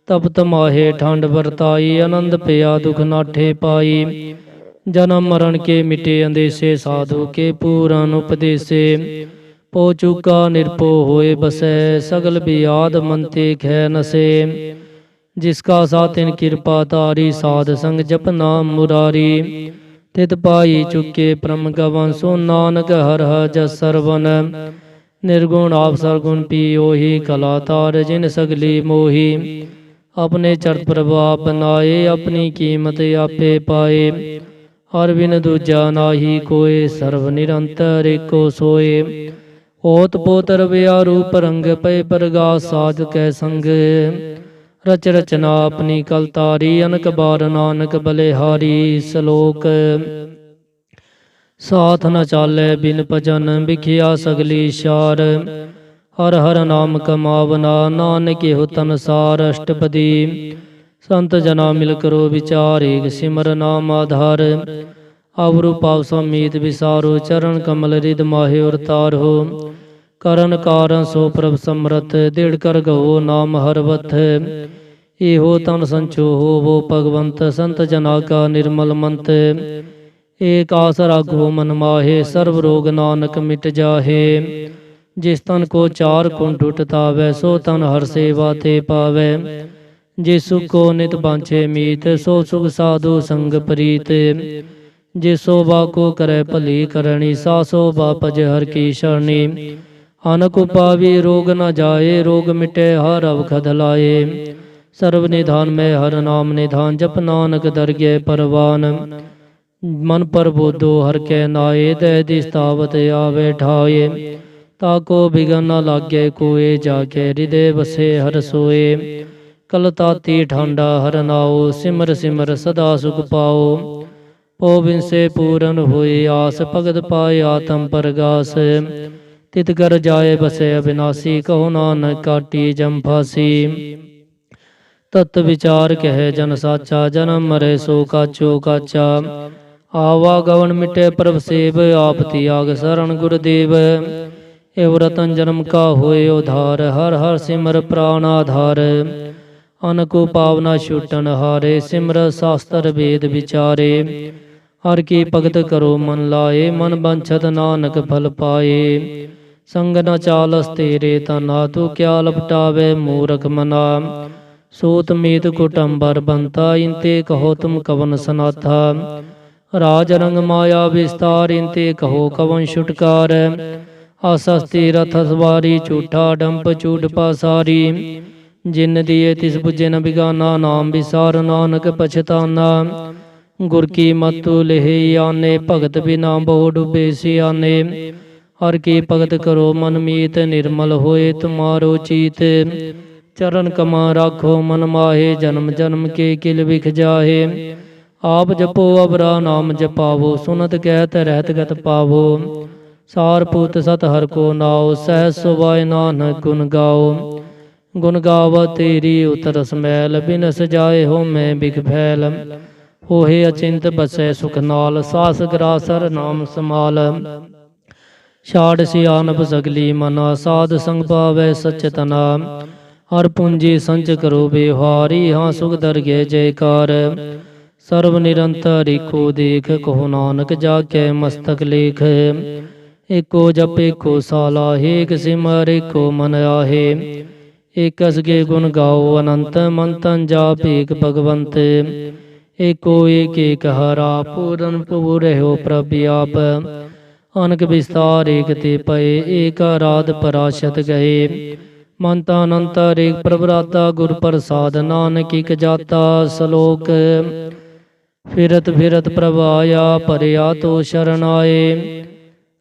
तपत माहे ठंड बरताई आनंद पिया दुख नाठे पाई। जन्म मरण के मिटे अंदेशे साधु के पूरन उपदेशे। पो चुका निरपो होए बसै सगल बियाद मनते खे नसे। जिसका सातिन कृपा तारी साध संग जप नाम मुरारी। तित पाई चुके परम गवन सो नानक हर जस सरवन। निर्गुण आप सरगुण पियो ही कला तार जिन सगली मोही। अपने चरत प्रभाव बनाए अपनी कीमत आपे पाए। हर बिन दूजा नाही कोय सर्व निरंतर एको सोए। ओत पोत रविया रूप रंग पे प्रगास साध कै संग। रच रचना अपनी कल तारी अनक बार नानक बलिहारी सलोक। साथ न चाले बिन भजन बिखिया सगली शार। हर हर नाम कमावना नानक हो तन सार अष्टपदी। संत जना मिल करो विचार एक सिमर नाम आधार। अवरु पाव समीत विसारो चरण कमल रिद माहे और तार हो। करण कारण सो प्रभ समरथ दृढ़ कर गहो नाम हरवथ। ਇਹੋ ਤਨ ਸੰਚੋ ਹੋਵੋ ਭਗਵੰਤ, ਸੰਤ ਜਨਾ ਕਾ ਨਿਰਮਲ ਮੰਤ। ਏਕ ਆਸ ਰਾਖੋ ਮਨ ਮਾਹੇ, ਸਰਬ ਰੋਗ ਨਾਨਕ ਮਿਟ ਜਾਹੇ। ਜਿਸ ਤਨ ਕੋ ਚਾਰ ਕੁੰਡ ਟੁਟਤਾਵੈ, ਸੋ ਤਨ ਹਰ ਸੇਵਾ ਤੇ ਪਾਵੈ। ਜੇ ਸੁਖ ਕੋ ਨਿਤ ਬਾਂਛੇ ਮੀਤ, ਸੋ ਸੁਖ ਸਾਧੂ ਸੰਗ ਪ੍ਰੀਤ। ਜੇ ਸੋਭਾ ਕੋ ਕਰੈ ਭਲੀ ਕਰਣੀ, ਸਾ ਸੋਭਾ ਭਜ ਹਰ ਕੀ ਸ਼ਰਣੀ। ਅਨਕ ਉਪਾਵੀ ਰੋਗ ਨ ਜਾਏ, ਰੋਗ ਮਿਟੇ ਹਰ ਅਵਖਦ ਲਾਏ। ਸਰਬ ਨਿਧਾਨ ਮੈਂ ਹਰ ਨਾਮ ਨਿਧਾਨ, ਜਪ ਨਾਨਕ ਦਰਗਹਿ ਪਰਵਾਨ। ਮਨ ਪ੍ਰਬੋਧੋ ਹਰ ਕੈ ਨਾਏ, ਦਹਿ ਦਿਸ ਤਾਵਤ ਆਵੇ ਠਾਏ। ਤਾਕੋ ਬਿਗਨ ਨ ਲਾਗੇ ਕੋਏ, ਜਾ ਕੇ ਹਿਰਦੇ ਵਸੇ ਹਰ ਸੋਏ। ਕਲ ਤਾਤੀ ਠਾਂਡਾ ਹਰ ਨਾਉ, ਸਿਮਰ ਸਿਮਰ ਸਦਾ ਸੁਖ ਪਾਓ। ਪੋ ਬਿਨਸੇ ਪੂਰਨ ਹੋਏ ਆਸ, ਭਗਤ ਪਾਏ ਆਤਮ ਪਰਗਾਸ। ਤਿਤ ਕਰ ਜਾਏ ਬਸੇ ਅਬਿਨਾਸੀ, ਕਹੋ ਨਾਨਕ ਕਾਟੀ ਜਮ ਫਾਸੀ। ਤਤ ਵਿਚਾਰ ਕਹਿ ਜਨ ਸਾਚਾ, ਜਨਮ ਮਰੇ ਸੋ ਕਾਚੋ ਕਾਚਾ। ਆਵਾ ਗਵਨ ਮਿਟੇ ਪ੍ਰਭ ਸੇਵ, ਆਪ ਤਿਆਗ ਸਰਣ ਗੁਰਦੇਵ। ਏਵ ਰਤਨ ਜਨਮ ਕਾ ਹੋਏ ਉਧਾਰ, ਹਰ ਹਰ ਸਿਮਰ ਪ੍ਰਾਨ ਆਧਾਰ। ਅਨਕੋ ਪਾਵਨਾ ਛੁਟਨ ਹਾਰੇ, ਸਿਮਰ ਸਾਸਤਰ ਵੇਦ ਵਿਚਾਰੇ। ਹਰ ਕੀ ਭਗਤ ਕਰੋ ਮਨ ਲਾਏ, ਮਨ ਬੰਛਤ ਨਾਨਕ ਫਲ ਪਾਏ। ਸੰਗ ਨ ਚਾਲਸ ਤੇਰੇ ਤਨਾ, ਤੂੰ ਕਿਆ ਲਪਟਾਵੇ ਮੂਰਖ ਮਨਾ। ਸੂਤ ਮੀਤ ਕੁਟੰਬਰ ਬੰਤਾ, ਇੰਤੇ ਕਹੋ ਤੁਮ ਕਵਨ ਸਨਾਥਾ। ਰਾਜ ਰੰਗ ਮਾਇਆ ਵਿਸਤਾਰ, ਇੰਤੇ ਕਹੋ ਕਵਨ ਛੁਟਕਾਰ। ਆਸਸਤੀ ਰਥ ਸਵਾਰੀ, ਝੂਠਾ ਡੰਪ ਝੂਠ ਪਾਸਾਰੀ। ਜਿਨ ਦੀਏ ਤਿਸ ਬੁਝੇ ਨ ਬਿਗਾਨਾ, ਨਾਮ ਵਿਸਾਰ ਨਾਨਕ ਪਛਤਾਨਾ। ਗੁਰ ਕੀ ਮਤੁ ਲੇਹਿ ਆਨੇ, ਭਗਤ ਬਿਨਾ ਬਹੁ ਡੁਬੇ ਸਿਆਨੇ। ਹਰ ਕੀ ਭਗਤ ਕਰੋ ਮਨ ਮੀਤ, ਨਿਰਮਲ ਹੋਏ ਤੁਮਾਰੋ ਚੀਤ। ਚਰਨ ਕਮਾ ਰਾਖੋ ਮਨ ਮਾਹੇ, ਜਨਮ ਜਨਮ ਕੇ ਕਿਲ ਵਿਖ ਜਾਹੇ। ਆਪ ਜਪੋ ਅਵਰਾ ਨਾਮ ਜਪਾਵੋ, ਸੁਨਤ ਕਹਿਤ ਰਹਿਤ ਗਤ ਪਾਵੋ। ਸਾਰ ਪੂਤ ਸਤ ਹਰ ਕੋ ਨਾਉ, ਸਹਿ ਸੁਭਾਇ ਨਾਨਕ ਗੁਣ ਗਾਓ। ਗੁਣ ਗਾਵ ਤੇਰੀ ਉਤਰਸ ਮੈਲ, ਬਿਨਸ ਜਾਏ ਹੋ ਮੈਂ ਬਿਖ ਫੈਲ। ਹੋਏ ਅਚਿੰਤ ਬਸੈ ਸੁਖ ਨਾਲ, ਸਾਸ ਗਰਾਸਰ ਨਾਮ ਸਮਾਲ। ਛਾੜ ਸਿਆਨਪ ਸਗਲੀ ਮਨਾ, ਸਾਧ ਸੰਗ ਪਾਵੈ ਸਚਤਨਾ। ਹਰ ਪੂੰਜੀ ਸੰਚ ਕਰੋ ਬਿਵਹਾਰੀ, ਹਾਂ ਸੁਖ ਦਰਗਹਿ ਜੈਕਾਰ। ਸਰਬ ਨਿਰੰਤਰ ਏਕੋ ਦੇਖ, ਕਹੋ ਨਾਨਕ ਜਾ ਕੇ ਮਸਤਕ ਲੇਖ। ਏਕੋ ਜਪ ਏਕੋ ਸਾਲਾਹੇ, ਏਕ ਸਿਮਰ ਏਕੋ ਮਨ ਆਹੇ। ਏਕਸ ਕੇ ਗੁਣ ਗਾਓ ਅਨੰਤ, ਮੰਤਨ ਜਾਪ ਏਕ ਭਗਵੰਤ। ਏਕੋ ਏਕ ਏਕ ਹਰਾ, ਪੂਰਨ ਪੂਰ ਰਹਿਓ ਪ੍ਰਭ ਆਪ। ਅਨਕ ਵਿਸਤਾਰ ਏਕ ਤੇ ਪਏ, ਏਕ ਆਰਾਧ ਪਰਾਸ਼ਤ ਗਏ। ਮੰਤਾ ਅਨੰਤਰ ਏਕ ਪ੍ਰਭ ਰਾਤਾ, ਗੁਰ ਪ੍ਰਸਾਦ ਨਾਨਕ ਇਕ ਜਾਤਾ। ਸਲੋਕ ਫਿਰਤ ਫਿਰਤ ਪ੍ਰਭ ਆਇਆ, ਭਰਿਆ ਤੋ ਸ਼ਰਨ ਆਏ।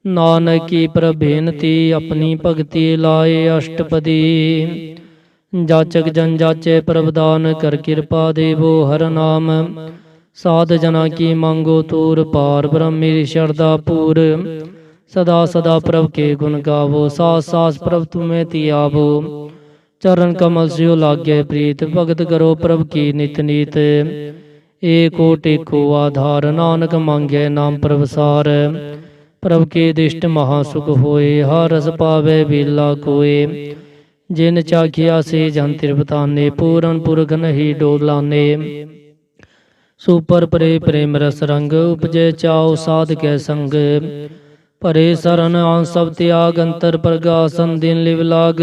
ਨਾਨਕ ਕੀ ਪ੍ਰਭੇਨਤੀ, ਆਪਣੀ ਭਗਤੀ ਲਾਏ ਅਸ਼ਟਪਦੀ। ਜਾਚਕ ਜਨ ਜਾਚੇ ਪ੍ਰਭ ਦਾਨ, ਕਰ ਕਿਰਪਾ ਦੇਵੋ ਹਰ ਨਾਮ। ਸਾਧ ਜਨਾ ਕੀ ਮੰਗੋ ਤੂਰ ਪਾਰ, ਬ੍ਰਹਮੀ ਸ਼ਰਦਾ ਪੂਰ। ਸਦਾ ਸਦਾ ਪ੍ਰਭ ਕੇ ਗੁਣ ਗਾਵੋ, ਸਾਸ ਸਾਸ ਪ੍ਰਭ ਤੁਮੇ ਧਿਆਵੋ। ਚਰਨ ਕਮਲ ਸਿਓ ਲਾਗੇ ਪ੍ਰੀਤ, ਭਗਤ ਕਰੋ ਪ੍ਰਭ ਕੀ ਨਿਤ ਨੀਤ। ਏਕੋ ਟੇਕੋ ਆਧਾਰ, ਨਾਨਕ ਮੰਗੇ ਨਾਮ ਪ੍ਰਭ ਸਾਰ। ਪ੍ਰਭ ਕੇ ਦਿਸ਼ਟ ਮਹਾ ਸੁਖ ਹੋਏ, ਹਰ ਰਸ ਪਾਵੇ ਵੇਲਾ ਕੋਏ। ਜਿਨ ਚਾਖਿਆ ਸੇ ਜਨ ਤ੍ਰਿਪਤਾਨੇ, ਪੂਰਨ ਪੁਰਖ ਨਹੀਂ ਡੋਲਾਨੇ। ਸੁਪਰ ਪਰੇ ਪ੍ਰੇਮ ਰਸ ਰੰਗ, ਉਪਜੇ ਚਾਉ ਸਾਧ ਕੈ ਸੰਗ। ਭਰੇ ਸਰਨ ਆਨ ਸਭ ਤਿਆਗ, ਅੰਤਰ ਪ੍ਰਗਾਸਨ ਦਿਨ ਲਿਵ ਲਾਗ।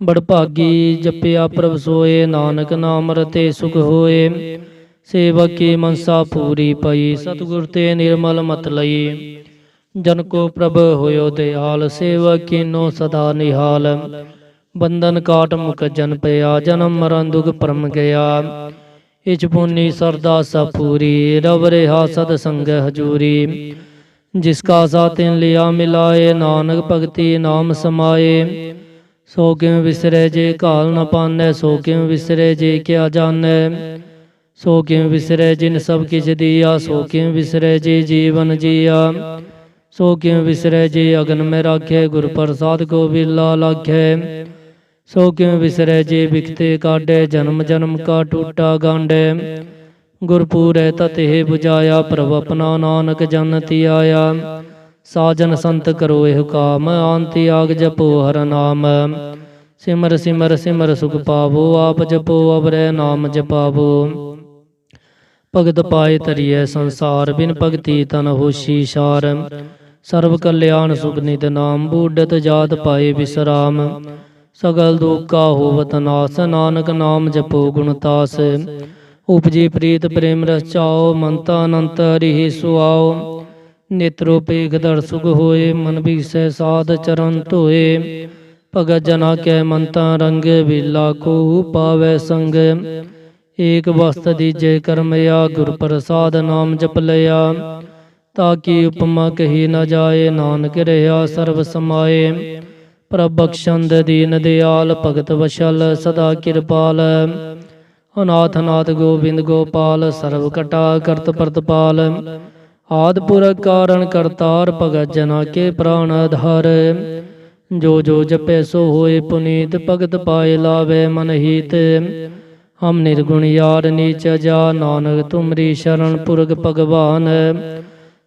ਬੜ ਭਾਗੀ ਜਪਿਆ ਪ੍ਰਭ ਸੋਏ, ਨਾਨਕ ਨਾਮ ਰਤੇ ਸੁਖ ਹੋਏ। ਸੇਵਕ ਕੀ ਮਨਸਾ ਪੂਰੀ ਪਈ, ਸਤਿਗੁਰ ਤੇ ਨਿਰਮਲ ਮਤ ਲਈ। ਜਨ ਕੋ ਪ੍ਰਭ ਹੋਇਓ ਦਿਆਲ, ਸੇਵਕ ਕੀਨੋ ਸਦਾ ਨਿਹਾਲ। ਬੰਧਨ ਕਾਟ ਮੁਕ ਜਨ ਪਿਆ, ਜਨਮ ਮਰਨ ਦੁਖ ਭਰਮ ਗਿਆ। ਇਚ ਪੁੰਨੀ ਸਰਦਾ ਸਭ ਪੂਰੀ, ਰਵ ਰਿਹਾ ਸਦ ਸੰਗ ਹਜੂਰੀ। ਜਿਸ ਕਾ ਸਾ ਤਿਨ ਲਿਆ ਮਿਲਾਏ, ਨਾਨਕ ਭਗਤੀ ਨਾਮ ਸਮਾਏ। ਸੋ ਕਿਉ ਵਿਸਰੇ ਜੇ ਘਾਲ ਨ ਪਾਨੈ, ਸੋ ਕਿਉ ਵਿਸਰੇ ਜੇ ਕਿਆ ਜਾਣੈ। ਸੋ ਕਿਉ ਵਿਸਰੇ ਜਿਨ ਸਭ ਕਿਛ ਦੀਆ, ਸੋ ਕਿਉ ਵਿਸਰੇ ਜੇ ਜੀਵਨ ਜੀਆ। ਸੋ ਕਿਉ ਵਿਸਰੇ ਜੇ ਅਗਨ ਮੈਂ ਰਾਖੇ, ਗੁਰ ਪ੍ਰਸਾਦ ਕੋ ਵਿਲਾ ਲਾਖੈ। ਸੋ ਕਿਉ ਵਿਸਰੇ ਜੇ ਬਿਖਤੇ ਕਾਢੇ, ਜਨਮ ਜਨਮ ਕਾ ਟੂਟਾ ਗਾਂਢੈ। ਗੁਰ ਪੂਰੈ ਤਤਿ ਬੁਝਾਇਆ, ਪ੍ਰਭ ਆਪਣਾ ਨਾਨਕ ਜਨ ਧਿਆਇਆ। ਸਾਜਨ ਸੰਤ ਕਰੋ ਇਹ ਕਾਮ, ਆਨ ਤਿਆਗ ਜਪੋ ਹਰ ਨਾਮ। सिमर सिमर सिमर सुख पावो, आप जपो अवरै नाम जपावो। भगत पाए तरिए संसार, बिन भगति तन होशी सार। सर्व कल्याण सुख निध नाम, बूढ़त जात पाए विश्राम। सगल दुख का होवत नास, नानक नाम जपो गुणतास। उपजी प्रीत प्रेम रस चाओ, मनता अनंत हरि सुआओ। नेत्रो पेख दर सुख होए, मन बिसै साध चरण धोए। भगत जना कै मनता रंग, बिरला को पावै संग। एक वस्त दीजे करमया, गुर प्रसाद नाम जप लया। ताकि उपमा कही न जाए, नानक रहा सर्व समाए। प्रभ बख्शंद दीन दयाल, भगत वशल सदा कृपाल। अनाथ नाथ गोविंद गोपाल, सर्व कटा करत परतपाल। आदि पुरख कारण करतार, भगत जना के प्राण आधार। जो जो जपे सो होए पुनीत, भगत पाए लावे मन हीत। हम निर्गुण यार नीच जा, नानक तुमरी शरण पुरख भगवान।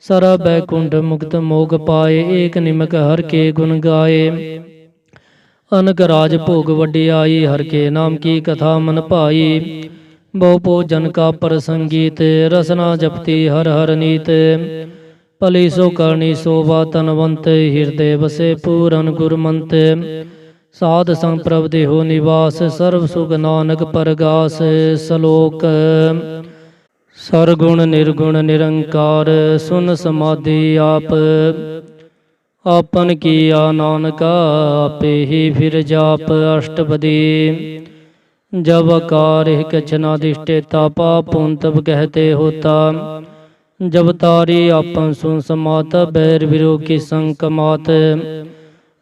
सरा बैकुंठ मुक्त मोग पाए, एक निमक हर के गुण गाए। अनक राज भोग वड्याई, हर के नाम की कथा मन भाई। बहु भोजन का प्रसंगीत, रसना जपती हर हर नीत। भली सो करनी शोभा तनवंत, हृदय बसे पूरन गुरमंत। साध संग प्रभ देहो निवास, सर्व सुख नानक परगास। सलोक सरगुण निर्गुण निरंकार, सुन समाधि आप। आपन किया नानका, आपे ही फिर जाप। अष्टपदी जब आकार कछ न दिष्टेता, पापुन तब कहते होता। जब तारी आपन सुन समात, बैर विरो की संग कमात।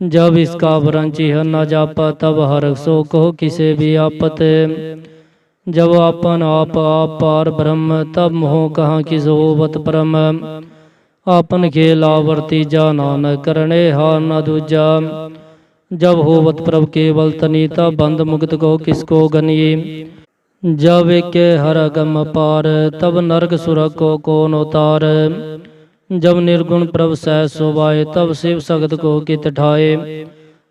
जब इसका वरण चिह न जापा, तब हर सो कहो किसे भी आपत। जब आपन आप पार ब्रह्म, तब मोह कहाँ किस होवत परम। आपन खेलावर्ती जा, नानक करणे हार न दूजा। जब होवत प्रभ केवल तनीता, बंद मुक्त को किसको गनिए। जब एक हर गम पार, तब नरक सुरग को कौन उतार। जब निर्गुण प्रभ सह सोवाए, तब शिव सगत को कित ठाए।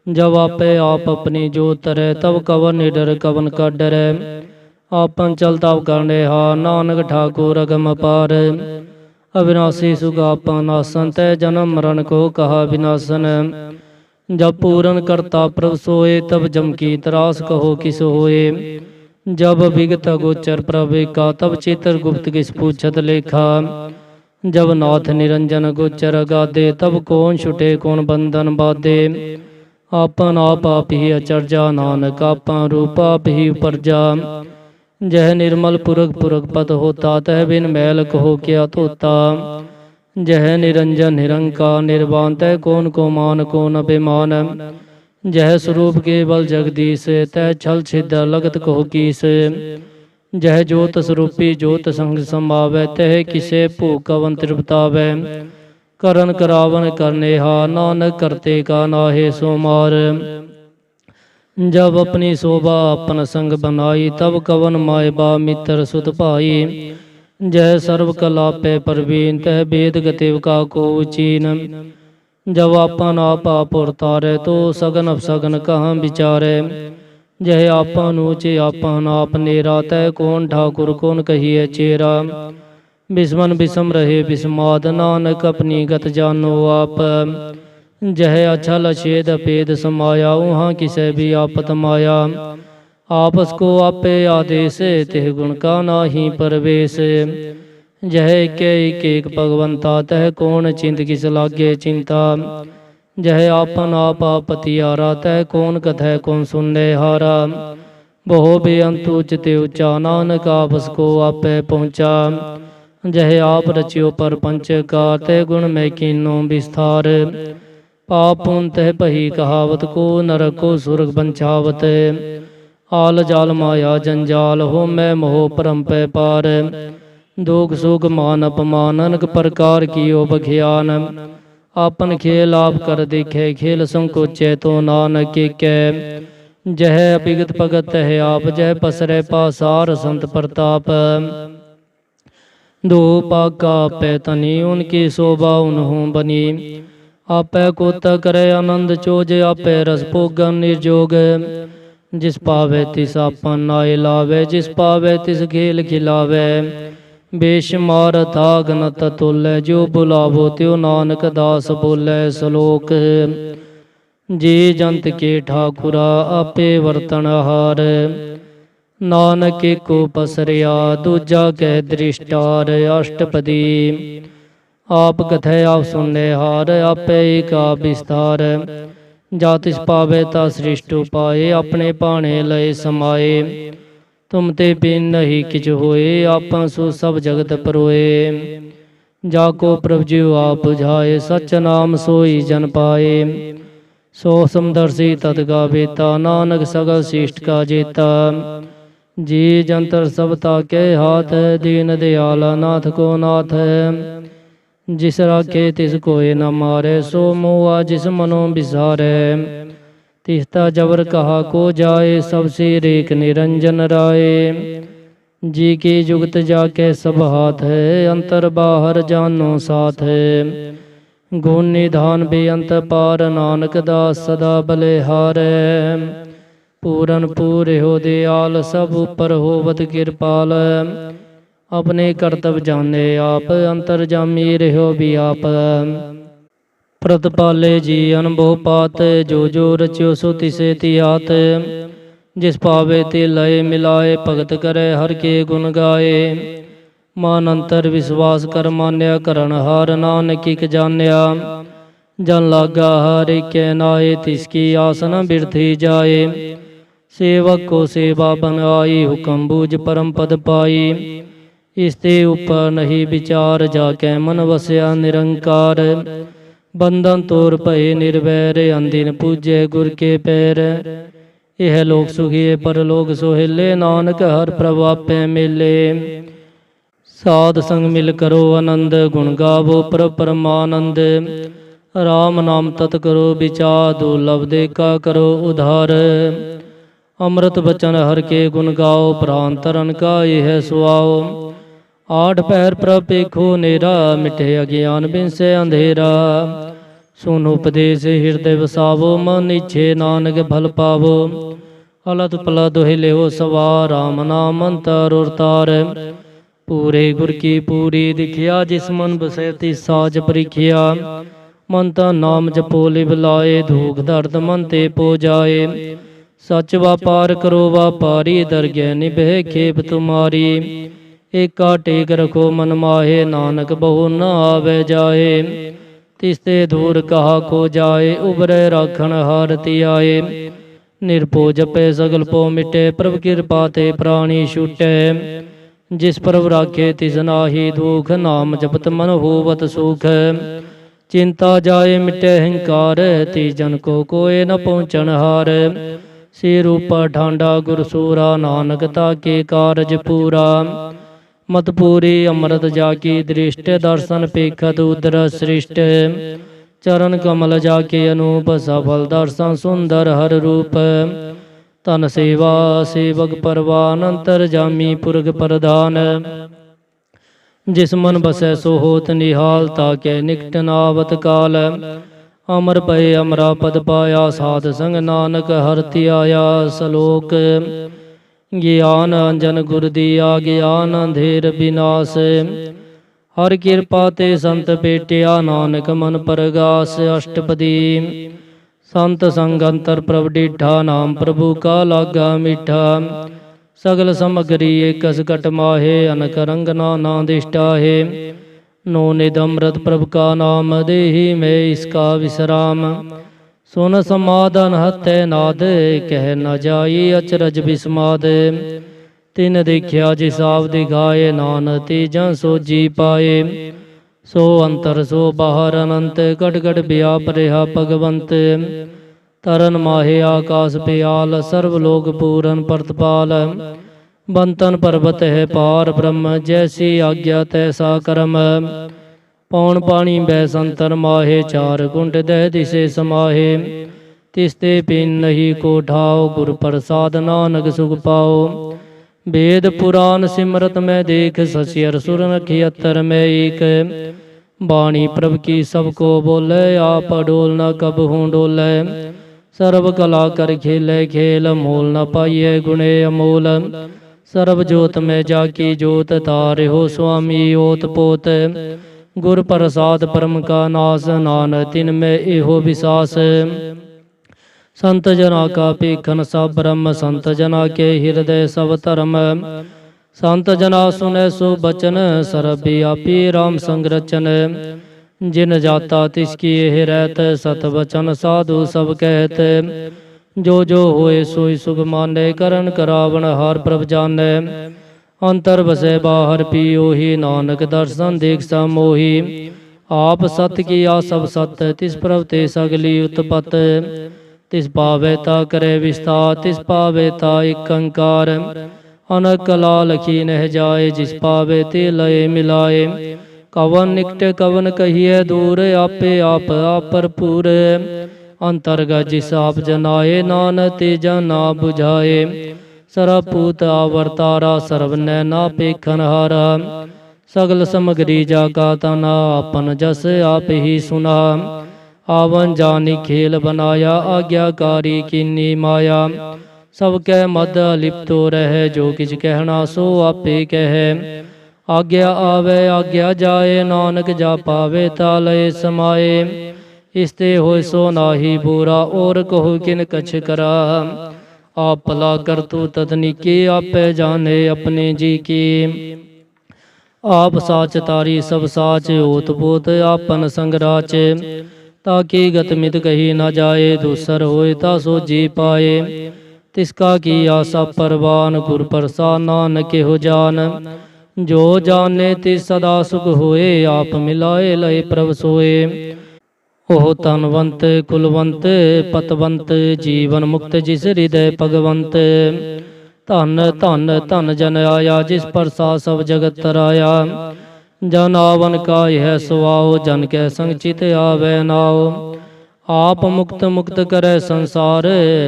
जब आपे आप अपनी जो तरे, तब कवन निडर कवन का डरे। आपन चलता करने हार, नानक ठाकुर अगम पार। अविनाशी सुख आपन आसन, तय जन्म मरण को कहा विनाशन। जब पूरन करता प्रभ सोए, तब जम की त्रास कहो किस होए। जब विगत गोचर प्रभ का, तब चित्र गुप्त किस पूछत लेखा। जब नाथ निरंजन गोचर गादे, तब कौन छुटे कौन बंधन बाधे। आपन आप ही अचरजा, नानक आपन रूप आप ही उपरजा। जह निर्मल पुरख पुरख पद होता, तह बिन मैल कहो क्या धोता। जह निरंजन निरंकार निर्वाण, तह कौन को मान कौन अभिमान। जह स्वरूप केवल जगदीश, तह छल छिद्र लगत कहो कीस। जह ज्योत स्वरूपी ज्योत संग समावै, तह किसे भूख कवन तृप्तावै। करन करावन करने हार, नानक करते का नाहे सो मार। जब अपनी शोभा अपन संग बनाई, तब कवन माय बा मित्र सुत भाई। जय सर्व कला पे परवीन, तह वेद गतिव का को चीन। जब आपन आप उतारे, तो सगन अपसगन कहाँ विचारे। जय आपन ऊँचे आपन आप नेरा, तह कौन ठाकुर कौन कहिए चेरा। बिस्मन बिसम रहे बिस्माद, नानक अपनी गत जानो आप। जह अछल छेद भेद समाया, वहाँ किसे भी आपत माया। आपस को आपे आदेश, तिह गुण का नाही परवेश। जह एक भगवंता, तह कौन चिंत किस लागे चिंता। जह आपन आप पतियारा, तह कौन कथै कौन सुनने हारा। बहु बेअंत उचते ऊंचा, नानक आपस को आपे पहुँचा। जह आप रचियो पर पंच का, तह गुण में कीनो विस्तार। पाप तह पही कहावत, को नरक को सुरग बंछावत। आल जाल माया जंजाल, हो मैं मोह परम पे पार। दुख सुख मान अपमान, अनक प्रकार कियो बखियान। आपन खेल आप कर देखे, खेल संकोचे तो नानक के। जह अभिगत भगत है आप, जह पसरे पासार संत प्रताप। दो पाका पैतनी, उनकी शोभा उन्हों बनी। आपै कोता करे आनंद चोज, आपै रस भोगन निर्जोग। जिस पावे तिस आपन नाय लावे, जिस पावे तिस खेल खिलावे। बेशुमार थाग न ततुल्य, जो बुलावो त्यो नानक दास बोले सलोक। जी जंत के ठाकुरा, आपे वर्तन हार। नानक एको पसरिया, दूजा कै दृष्टार। अष्टपदी आप कथै आप सुनने हार, आपे एका विस्तार। जा तिस पावे ता सृष्ट उपाए, अपने भाणे लय समाए। तुम ते बिन नहीं किछ होए, आपा सो सब जगत परोए। जाको प्रभु जीव आप बुझाए, सच नाम सोई जन पाए। सो समदर्शी तत गावेता, नानक सगल शिष्ट का जेता। जी जंतर सब ताके हाथ, दीन दयाला नाथ को नाथ। जिस राखे तिस कोय न मारे, सो मोआ जिस मनो बिसारे। तिस्ता जबर कहा को जाए, सब सिर एक निरंजन राय। जी की जुगत जाके सब हाथ है, अंतर बाहर जानो साथ है। गुण निधान बेअंत पार, नानक दास सदा बलिहार। पूरन पूरे हो दयाल, सब ऊपर होवत कृपाल। अपने कर्तव्य जाने आप, अंतर जामी रहो भी आप। प्रतिपाले जी अनुभव पात, जो जो रच्यो सो तिसे तियात। जिस पावे ते लय मिलाए, भगत करे हर के गुण गाए। मान अंतर विश्वास कर मान्या, करण हार नानक इक जान्या। जन लागा हर के नाए, तिसकी आस न बिरथी जाए। सेवक को सेवा बनाई, हुक्म बूझ परम पद पाई। इसते ऊपर नहीं विचार, जाके मन वस्या निरंकार। बंधन तोर भय निर्वैर, अंदिन पूजे गुर के पैर। यह लोक सुखिए परलोक सोहेले, नानक हर प्रभु आपे मेले। साध संग मिल करो आनंद, गुण गावो प्रभ परमानंद। राम नाम तत् करो विचार, दुर्लभ देखा करो उधार। अमृत बचन हर के गुण गाओ, प्राण तरन का यह सुआओ। आठ पहर प्रभ पेखो नेरा, मिठे अज्ञान बिन से अंधेरा। सुन उपदेश हृदय वसावो, मन इच्छे नानक फल पावो। अलत पलत दोहिले हो सवार, राम नाम अंतर और तार। पूरे गुर की पूरी दिखिया, जिस मन बसे तिस साज परिखिया। मन तन नाम जपो लिव लाए, धूख दर्द मन ते पो जाए। सच व्यापार करो व्यापारी, दरगह निभे खेप तुम्हारी। एका टेक रखो मन माहे, नानक बहु न आवे जाए। तिसते दूर कहा को जाए, उबरे राखण हारति आए। निरपो जपे सगल पो मिटे, प्रभु कृपा ते प्राणी छूटे। जिस प्रभु राखे तिस नाहि दुख, नाम जपत मन होवत सुख। चिंता जाए मिटे अहंकार, तीजन को कोय न पहुँचन हार। सिर ऊपर ठांडा गुर सूरा, नानक ताके कारज पूरा। मत पूरी अमृत जाकी दृष्ट, दर्शन पेखत उदर सृष्ट। चरण कमल जाके अनूप, सफल दर्शन सुंदर हर रूप। तन सेवा सेवक परवान, अंतर जामी पुरग प्रधान। जिस मन बसै सो होत निहाल, ताके निकट नावत काल। अमर पय अमरा पद पाया, साध संग नानक हरति आया। सलोक ज्ञान अंजन गुर दिया, ज्ञान अंधेर विनाश। हर कृपा ते संत पेटिया, नानक मन परगास। अष्टपदी संत संग अंतर प्रभ डिठा, नाम प्रभु का लागा मीठा। सगल समग्री एकस कट माहे, अनक रंग नाना दिष्टाहे। नो निध अमृत प्रभु का नाम, देहि में इसका विश्राम। सुन समाधान हते नाद, कह न जाई अचरज विस्माद। तिन देखिया जिस आप दिखाए, नानक तीजन सो जी पाए। सो अंतर सो बाहर अनंत, गट गट व्याप रहा भगवंत। तरन माहे आकाश प्याल, सर्वलोक पूरन परतपाल। बंतन पर्वत है पार ब्रह्म, जैसी आज्ञा तैसा कर्म। पौन पानी बै संतर माहे, चार कुंड दह दिसे समाहे। तिसते पिन नहीं को ठाओ, गुर प्रसाद नानक सुख पाओ। वेद पुराण सिमरत में देख, ससियर सुर नखियतर में एक। बाणी प्रभ की सबको बोले, आप डोल न कब हूँ डोले। सर्व कला कर खेले खेल, मोल न पाइये गुणे अमोल। सर्व जोत में जाकी जोत, तारे हो स्वामी ओत पोत। गुर प्रसाद परम का नास, नानक तिन में एहो विसास। संत जना का पेखन सब ब्रह्म, संत जना के हृदय सब धर्म। संत जना सुने सो बचन, सर्व व्यापी राम संग रचन। जिन जाता तिसकी यह रहत, सत वचन साधु सब कहत। जो जो होए सोई सुख माने, करन करावन हार प्रभ जाने। अंतर बसे बाहर पियो ही, नानक दर्शन दीक्षा मोही। आप सत किया सब सत, तिस प्रभ ते सगली उत्पत। तिस पावे ता करे विस्तार, तिस पावे ता एक अंकार। अनक कला लखी नह जाए, जिस पावे ते लय मिलाए। कवन निकट कवन कहिए दूर, आपे आप भरपूर। अंतर्गत जिस आप जनाए, नानक ते जाना बुझाए। सरपूत आवर्तारा, सर्व नैना पेखन हारा। सगल समगरी जाका तना, अपन जस आप ही सुना। आवन जानी खेल बनाया, आज्ञाकारी कीनी माया। सब कह मद लिप्तो रहे, जो किछ कहना सो आपे कहे। आज्ञा आवे आज्ञा जाए, नानक जा पावे तालय समाए। इसते होय सो नाही बुरा, और कहो किन कछ करा। आप भला कर तू तदनिकी, आपे जाने अपने जी की। आप साच तारी सब साच, ओत पोत आपन संग राच। ताकि गत मित कही न जाए, दूसर होए ता सो जी पाए। तिसका की आशा परवान, गुर प्रसाद नानक हो जान। जो जाने तिस सदा सुख होए, आप मिलाए लय प्रभ सोए। ओह तनवंत कुलवंत पतवंत, जीवन मुक्त जिस हृदय भगवंत। धन धन धन जन आया, जिस प्रसाद सब जगत तराया। जन आवन का यह सुआओ, जन के संग चित आवे नाओ। आप मुक्त मुक्त करे संसार,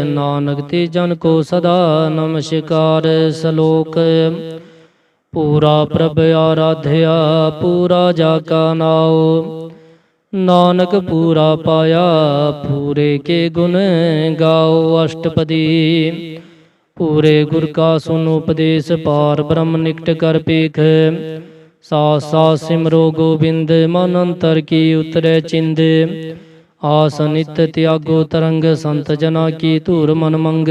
नानक ते जन को सदा नमस्कार। श्लोक। पूरा प्रभ आराध्या, पूरा जाका नाओ। नानक पूरा पाया, पूरे के गुण गाओ। अष्टपदी। पूरे गुर का सुनो उपदेश, पार ब्रह्म निकट कर पेख। सास सास सिमरो गोबिंद, मन अंतर की उतरे चिंद। आस नित्य त्यागो तरंग, संत जना की धूर मन मंग।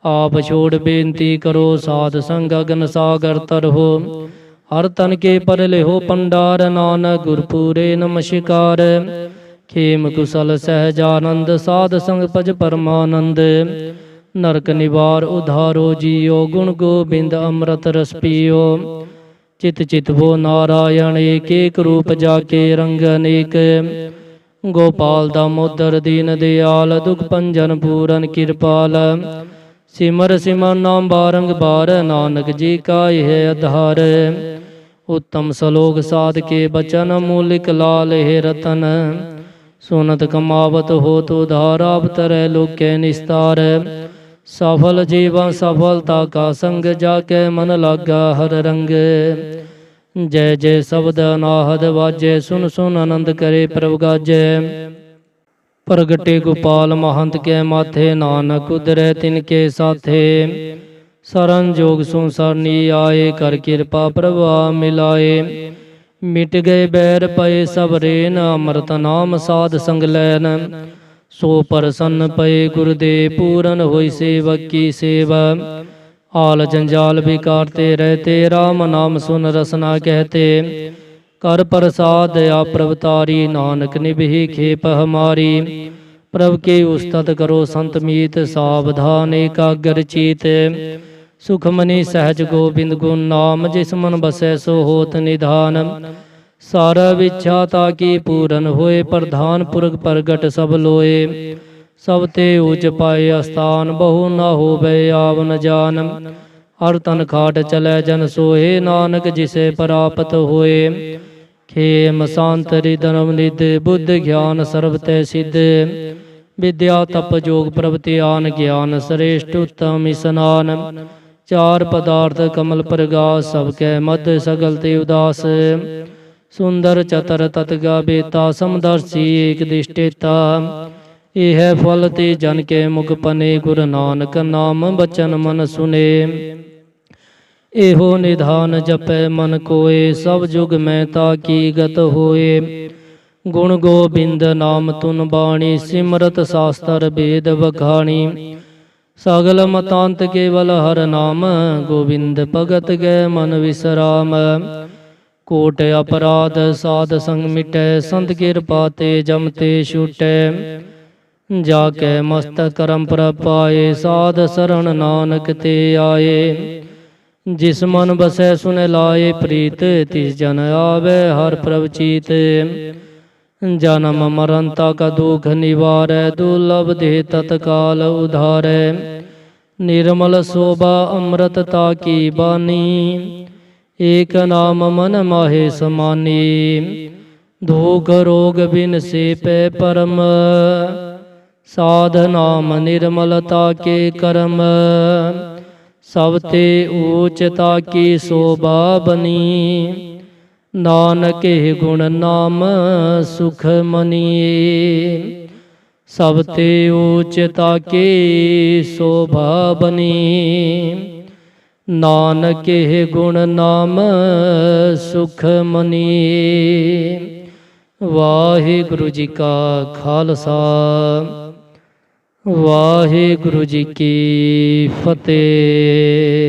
आप छोड़ बेनती करो, साध संग अगन सागर तरहो। हर तन के पर लेहो पंडार, नानक गुरपुरे नमस्कार। खेम कुशल सहजानंद, साध संग पज परमानंद। नरक निवार उधारो जियो, गुण गोबिंद अमृत रस पियो। चित चित वो नारायण, एक एक रूप जाके रंग अनेक। गोपाल दामोदर दीन दयाल, दुख भंजन पूरन कृपाल। सिमर सिमर नाम बारंबार, नानक जी का यह आधार। उत्तम सलोक साध के बचन, मूलिक लाल हे रतन। सुनत कमावत हो तो धारा, अवतरै लोके निस्तार। सफल जीवन सफलता का संग, जाके मन लागा हर रंग। जय जय शब्द अनाहद वाजे, सुन सुन आनंद करे प्रभ गाजे। प्रगटे गोपाल महंत के माथे, नानक उदरे तिनके साथे। शरण जोग सुन सरनी आए, कर कृपा प्रभा मिलाए। मिट गए बैर पए सब रेन, अमृत नाम साध संग लैन। सो प्रसन्न पए गुरुदेव, पूरन होई सेवक की सेवा। आल जंजाल बिकारते रहते, राम नाम सुन रसना कहते। कर प्रसाद दया प्रभतारी, नानक निभि खेप हमारी। प्रभ के उस्तत करो संत मीत, सावधान एकाग्र चीत। सुखमनि सहज गोबिंद गुण नाम, जिस मन बसै सो होत निधान। सारव इच्छा ताकि पूरन होए, प्रधान पुरख प्रगट सब लोए। सब ते ऊच पाए स्थान, बहु न होवे आवन जान। हर तन खाट चले जन सोए, नानक जिसे प्राप्त होए। खेम शांत हृदय निध, बुद्ध ज्ञान सर्व ते सिद्ध। विद्या तप जोग प्रभ ध्यान, ज्ञान श्रेष्ठ उत्तम स्नान। चार पदार्थ कमल प्रगास, सबके मध्य सगल ते उदास। ਸੁੰਦਰ ਚਤਰ ਤਤ ਗਾਵੇਤਾ ਸਮਦਰਸੀ ਏਕ ਦਿਸ਼ਟੇਤਾ। ਇਹ ਫਲ ਤੇ ਜਨ ਕੇ ਮੁਖ ਪਨੇ ਗੁਰ ਨਾਨਕ ਨਾਮ ਬਚਨ ਮਨ ਸੁਨੇ। ਇਹੋ ਨਿਧਾਨ ਜਪੈ ਮਨ ਕੋਏ ਸਭ ਜੁਗ ਮੈਂ ਤਾ ਕੀ ਗਤ ਹੋਏ। ਗੁਣ ਗੋਬਿੰਦ ਨਾਮ ਤੁਨ ਬਾਣੀ ਸਿਮਰਤ ਸਾਸਤਰ ਵੇਦ ਵਖਾਣੀ। ਸਗਲ ਮਤਾਂਤ ਕੇਵਲ ਹਰ ਨਾਮ ਗੋਬਿੰਦ ਭਗਤ ਗਏ ਮਨ ਵਿਸਰਾਮ। ਕੋਟ ਅਪਰਾਧ ਸਾਧ ਸੰਗ ਮਿਟੈ ਸੰਤ ਕਿਰਪਾ ਤੇ ਜਮ ਤੇ ਛੁਟੈ। ਜਾ ਕੇ ਮਸਤਕ ਕਰਮ ਪ੍ਰਭ ਪਾਏ ਸਾਧ ਸਰਣ ਨਾਨਕ ਤੇ ਆਏ। ਜਿਸ ਮਨ ਬਸੈ ਸੁਨ ਲਾਏ ਪ੍ਰੀਤ ਤਿਸ ਜਨ ਆਵੇ ਹਰ ਪ੍ਰਭ ਚੀਤ। ਜਨਮ ਮਰਨ ਤਕ ਦੁਖ ਨਿਵਾਰੈ ਦੁਰਲਭ ਦੇ ਤਤਕਾਲ ਉਧਾਰੈ। ਨਿਰਮਲ ਸੋਭਾ ਅੰਮ੍ਰਿਤ ਤਾ ਕੀ ਬਾਣੀ ਏਕ ਨਾਮ ਮਨ ਮਾਹੇ ਸਮਾਨੀ। ਦੁਖ ਰੋਗ ਬਿਨ ਸੇ ਪੈ ਪਰਮ ਸਾਧ ਨਾਮ ਨਿਰਮਲਤਾ ਕੇ ਕਰਮ। ਸਭ ਤੇ ਊਚ ਤਾ ਕੀ ਸੋਭਾ ਬਨੀ ਨਾਨਕ ਇਹ ਗੁਣ ਨਾਮ ਸੁਖ ਮਨੀ। ਸਭ ਤੇ ਊਚ ਤਾ ਕੀ ਸੋਭਾ ਬਨੀ ਨਾਨਕ ਇਹ ਗੁਣ ਨਾਮ ਸੁਖ ਮਨੀ। ਵਾਹਿਗੁਰੂ ਜੀ ਕਾ ਖਾਲਸਾ ਵਾਹਿਗੁਰੂ ਜੀ ਕੀ ਫਤਿਹ।